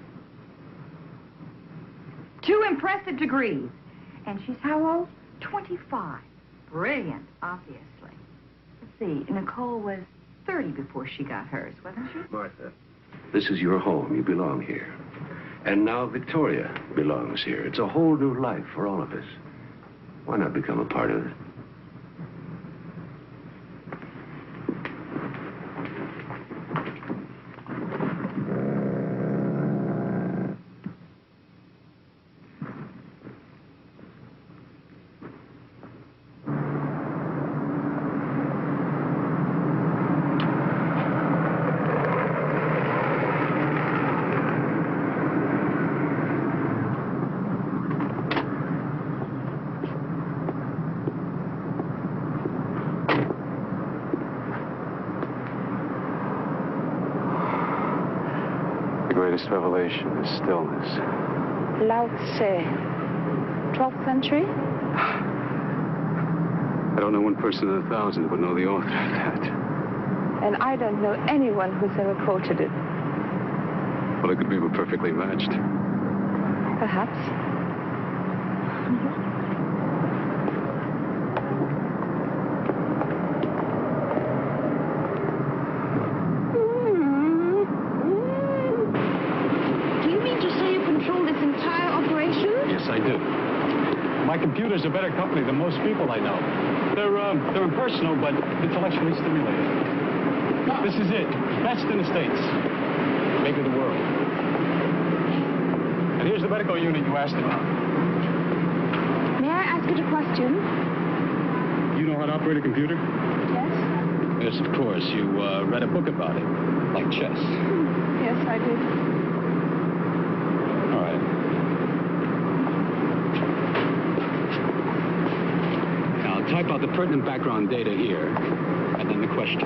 2 impressive degrees. And she's how old? 25. Brilliant, obviously. Let's see, Nicole was 30 before she got hers, wasn't she? Martha, this is your home. You belong here. And now Victoria belongs here. It's a whole new life for all of us. Why not become a part of it? Revelation is stillness. Lao Tse, 12th century? I don't know one person in 1,000 who would know the author of that. And I don't know anyone who's ever quoted it. Well, it could be perfectly matched. Perhaps. Computers are a better company than most people I know. They're impersonal, but intellectually stimulating. This is it. Best in the States. Maybe the world. And here's the medical unit you asked about. May I ask you a question? You know how to operate a computer? Yes. Yes, of course. You read a book about it, like chess. Yes, I did. All right. Type out the pertinent background data here, and then the question.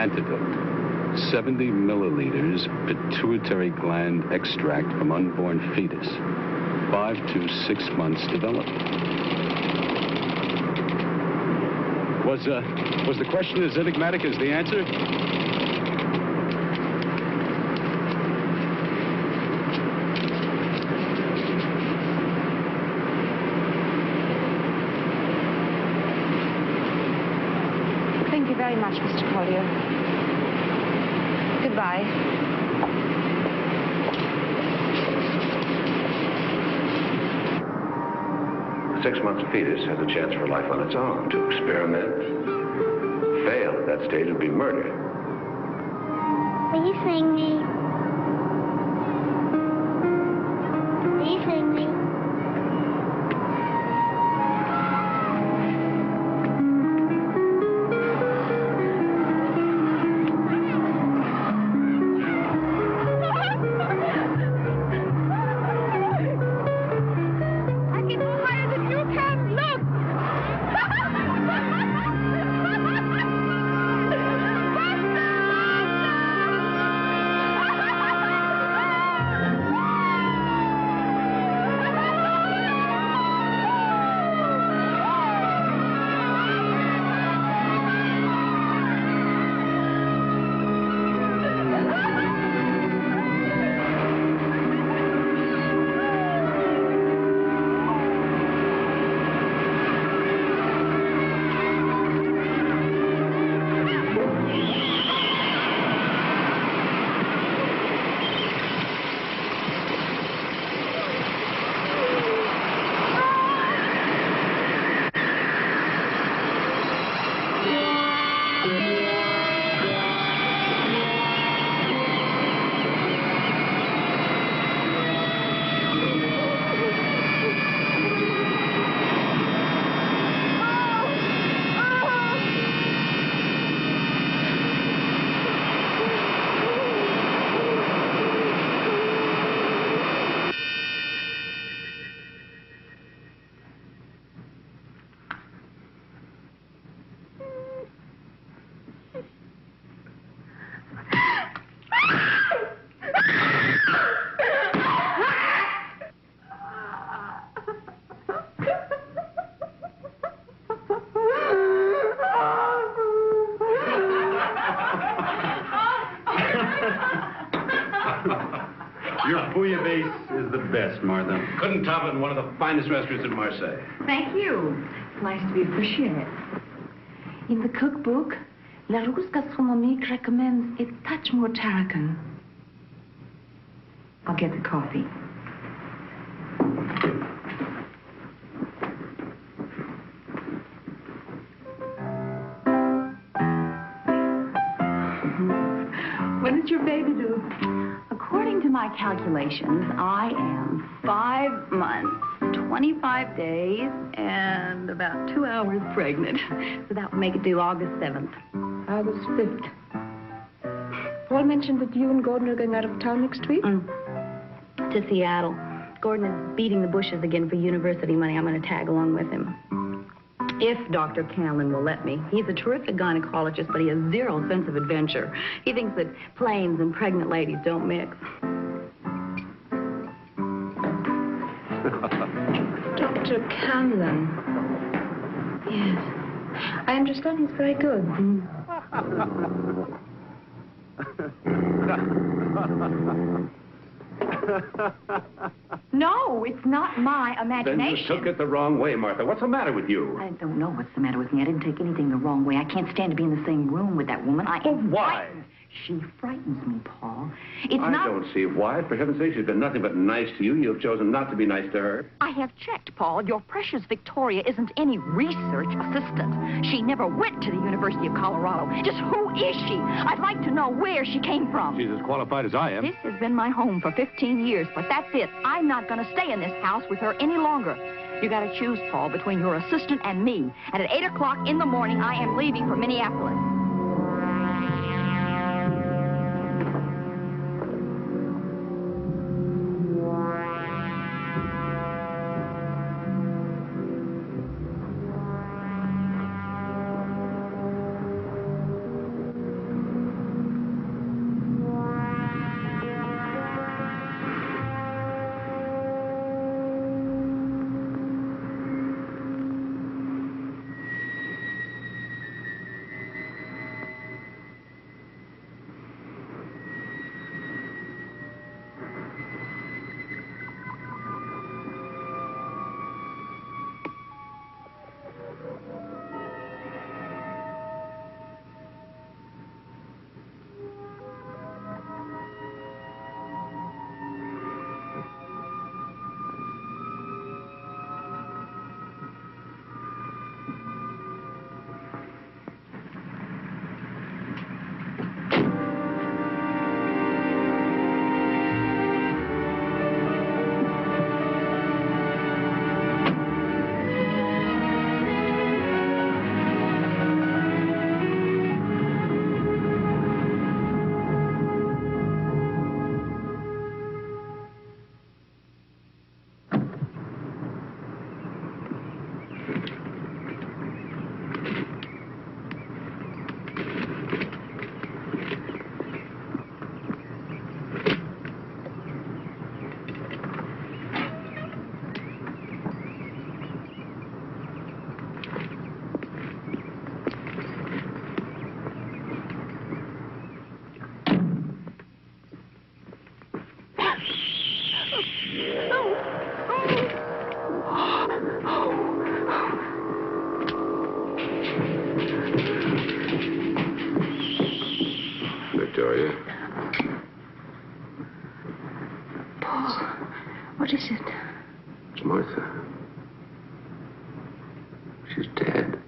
Antidote. 70 milliliters pituitary gland extract from unborn fetus. 5 to 6 months development. Was the question as enigmatic as the answer? Thank you very much, Mr. Collier. Goodbye. 6 months fetus has a chance for life on its own. To experiment, fail at that stage would be murder. Will you sing me? Will you sing me? Your bouillabaisse is the best, Martha. Couldn't top it in one of the finest restaurants in Marseille. Thank you. It's nice to be appreciated. In the cookbook, La Rousse Gastronomique recommends a touch more tarragon. I'll get the coffee. When did your baby do? According to my calculations, I am 5 months, 25 days, and about 2 hours pregnant. So that would make it due August 7th. August 5th. Paul mentioned that you and Gordon are going out of town next week? To Seattle. Gordon is beating the bushes again for university money. I'm going to tag along with him. If Dr. Canlon will let me. He's a terrific gynecologist, but he has zero sense of adventure. He thinks that planes and pregnant ladies don't mix. Dr. Canlon. Yes. I understand he's very good. No, it's not my imagination. Then you took it the wrong way, Martha. What's the matter with you? I don't know what's the matter with me. I didn't take anything the wrong way. I can't stand to be in the same room with that woman. I am why? frightened. She frightens me, Paul. I don't see why. For heaven's sake, she's been nothing but nice to you. You've chosen not to be nice to her. I have checked, Paul. Your precious Victoria isn't any research assistant. She never went to the University of Colorado. Just who is she? I'd like to know where she came from. She's as qualified as I am. This has been my home for 15 years, but that's it. I'm not going to stay in this house with her any longer. You got to choose, Paul, between your assistant and me. And at 8 o'clock in the morning, I am leaving for Minneapolis. What is it? It's Martha. She's dead.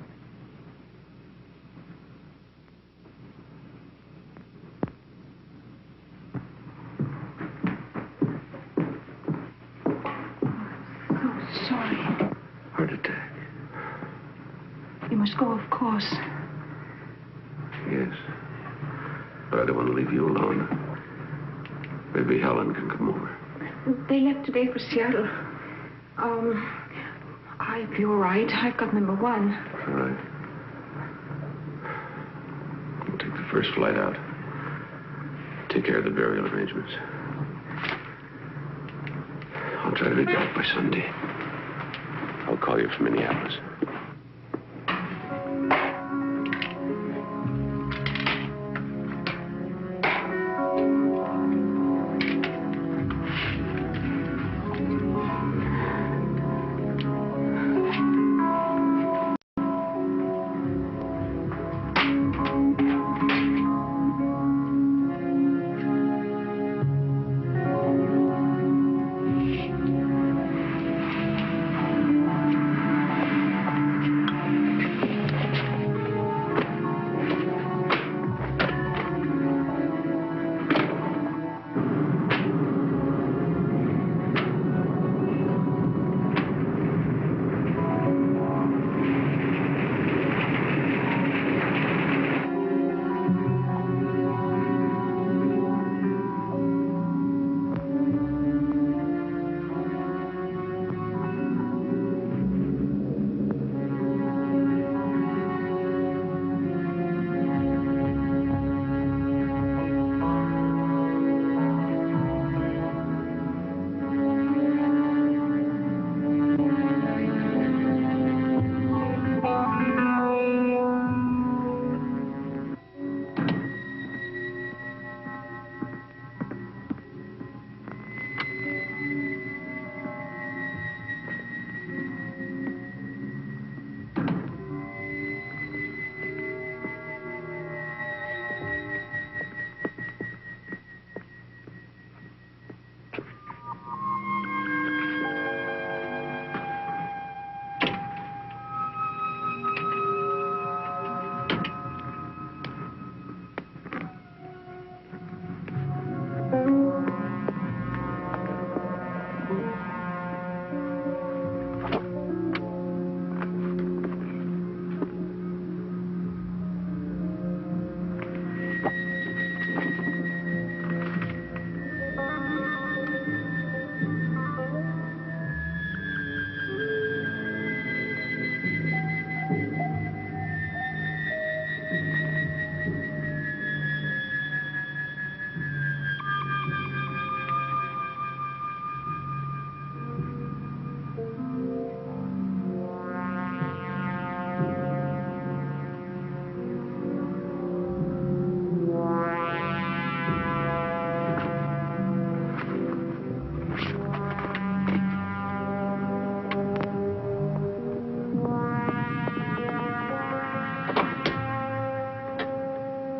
Sorry. Heart attack. You must go, of course. Yes. But I don't want to leave you alone. Maybe Helen can come over. They left today for Seattle. If you're right, I've got number 1. All right. We'll take the first flight out. Take care of the burial arrangements. I'll try to be back by Sunday. I'll call you from Minneapolis.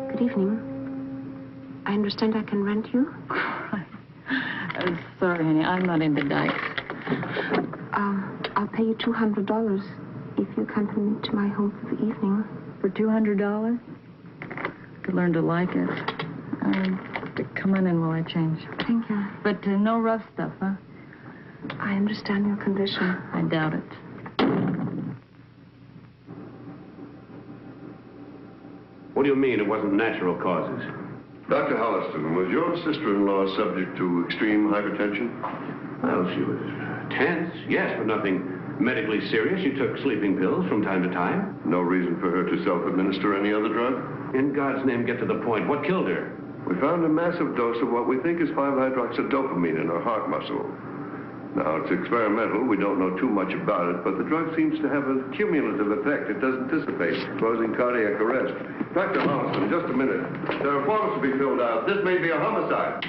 Good evening. I understand I can rent you? Sorry, honey, I'm not into dykes. I'll pay you $200 if you accompany me to my home for the evening. For $200? Could learn to like it. Come on in while I change. Thank you. But no rough stuff, huh? I understand your condition. I doubt it. What do you mean it wasn't natural causes? Dr. Hudson, was your sister-in-law subject to extreme hypertension? Well, she was tense, yes, but nothing medically serious. She took sleeping pills from time to time. No reason for her to self-administer any other drug? In God's name, get to the point. What killed her? We found a massive dose of what we think is 5-hydroxydopamine in her heart muscle. Now, it's experimental. We don't know too much about it, but the drug seems to have a cumulative effect. It doesn't dissipate, causing cardiac arrest. Dr. Hudson, just a minute. There are forms to be filled out. This may be a homicide.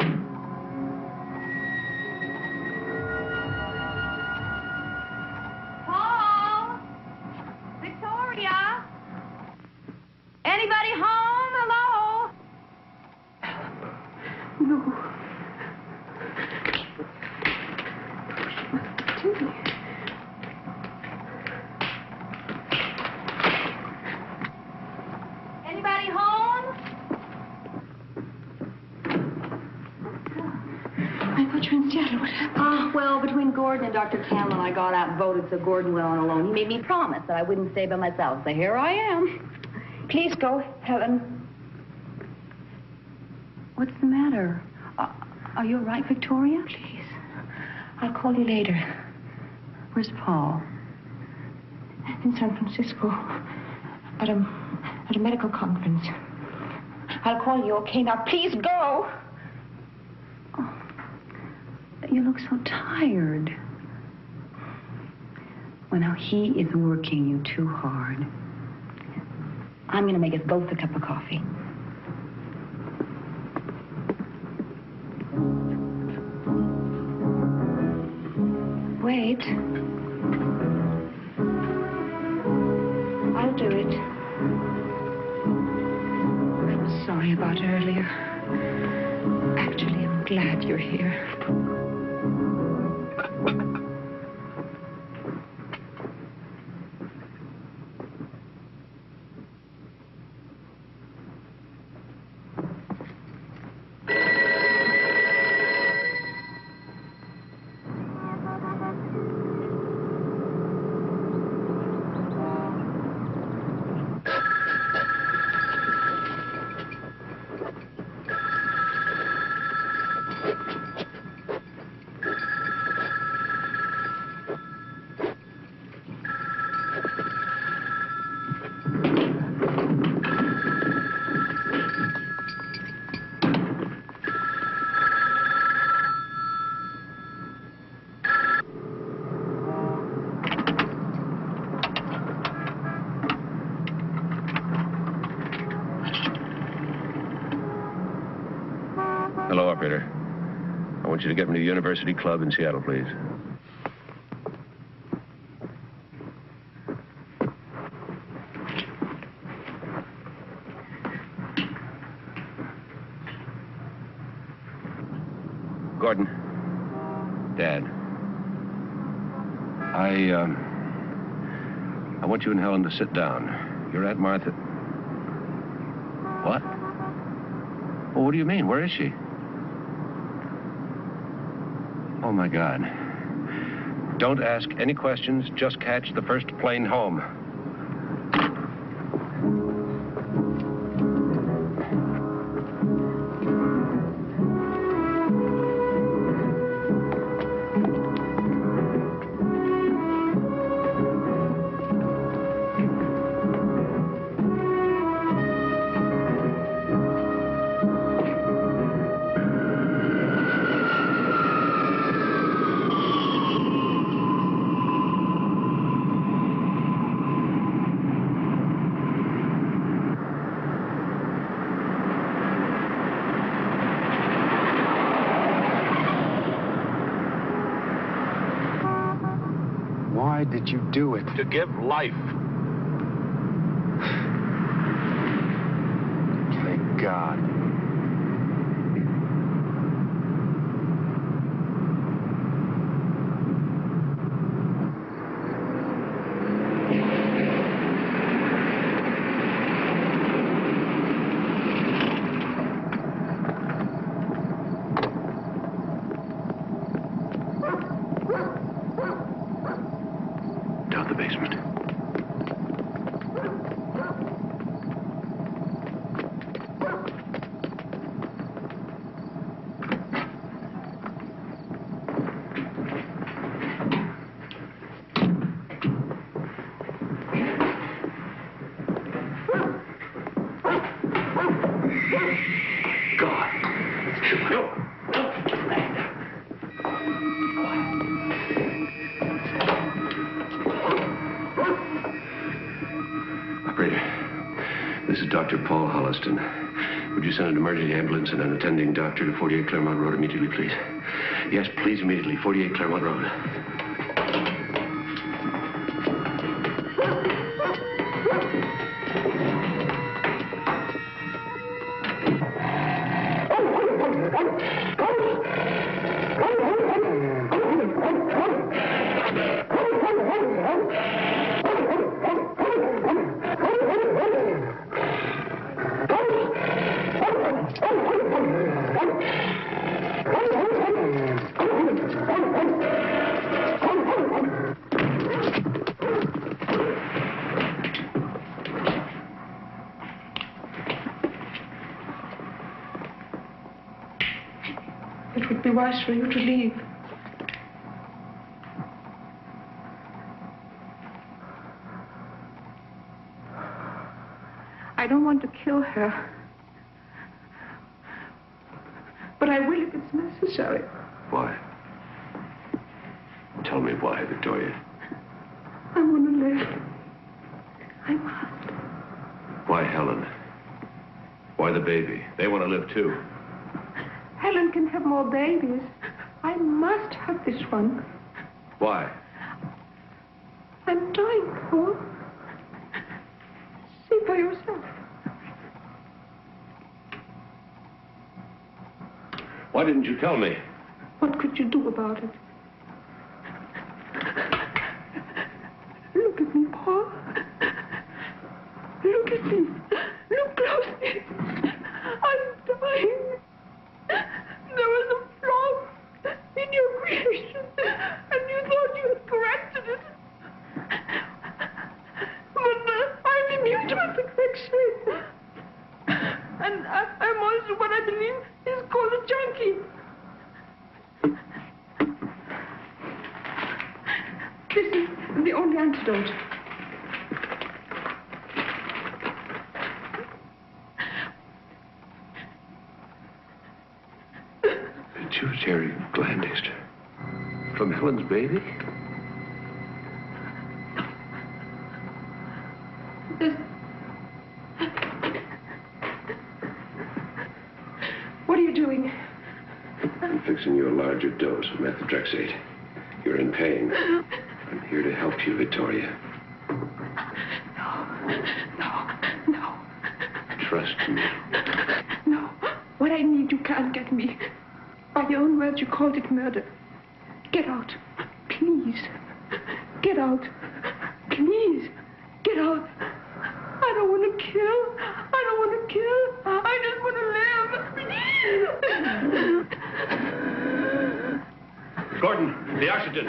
Paul? Victoria? Anybody home? Hello? No. matter? What happened? Well, between Gordon and Dr. Cameron, I got outvoted, so Gordon went on alone. He made me promise that I wouldn't stay by myself, so here I am. Please go, Helen. What's the matter? Are you all right, Victoria? Please. I'll call you later. Where's Paul? In San Francisco. At a medical conference. I'll call you, okay? Now, please go. Oh, you look so tired. Well, now, he is working you too hard. I'm going to make us both a cup of coffee. Wait. I'll do it. I'm sorry about earlier. Actually, I'm glad you're here. Hello, operator. I want you to get me to the University Club in Seattle, please. Gordon. Dad. I want you and Helen to sit down. You're at Martha. What? Well, what do you mean? Where is she? Oh, my God. Don't ask any questions. Just catch the first plane home. Why did you do it? To give life. Thank God. Down the basement. This is Dr. Paul Hudson. Would you send an emergency ambulance and an attending doctor to 48 Claremont Road immediately, please? Yes, please, immediately. 48 Claremont Road. be wise for you to leave. I don't want to kill her. But I will if it's necessary. Why? Tell me why, Victoria. I want to live. I must. Why Helen? Why the baby? They want to live too. Helen can have more babies. I must have this one. Why? I'm dying, Paul. See for yourself. Why didn't you tell me? What could you do about it? Look at me, Paul. Look at me. Look closely. I'm dying. There was a flaw in your creation, and you thought you had corrected it. But I'm immune to imperfection. And I'm also what I believe is called a junkie. This is the only antidote. Pituitary gland extract. From Helen's baby? What are you doing? I'm fixing you a larger dose of methotrexate. You're in pain. I'm here to help you, Victoria. No. Trust me. No. What I need, you can't get me. By your own words, you called it murder. Get out. Please. Get out. Please. Get out. I don't want to kill. I don't want to kill. I just want to live. Gordon, the oxygen.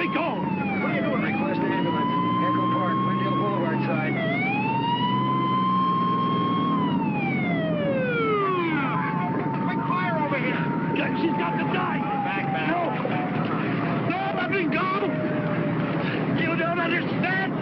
we go? What are you doing? Request an ambulance. Echo Park, Wendell Boulevard side. Quick fire over here. She's got to die. Back. No. No, let me go. You don't understand.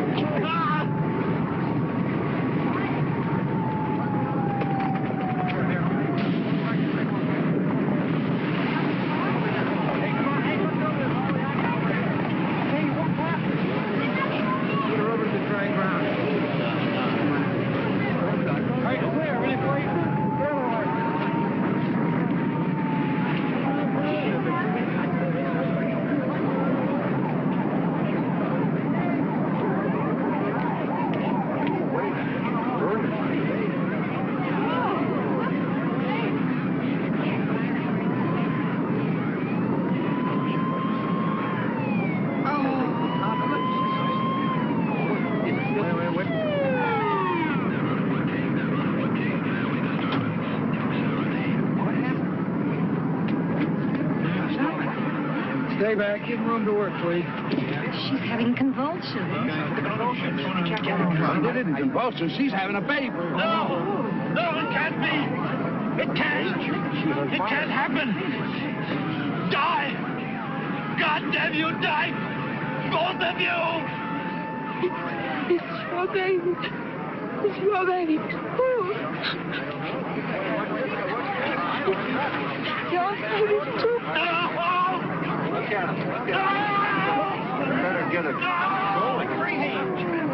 Stay back. Give room to work, please. She's having convulsions. It isn't convulsions. She's having a baby. No, it can't be. It can't. It can't happen. Die. God damn you, die. Both of you. It's your baby. It's your baby. Your baby, too. Look at him. Better get it. Like crazy.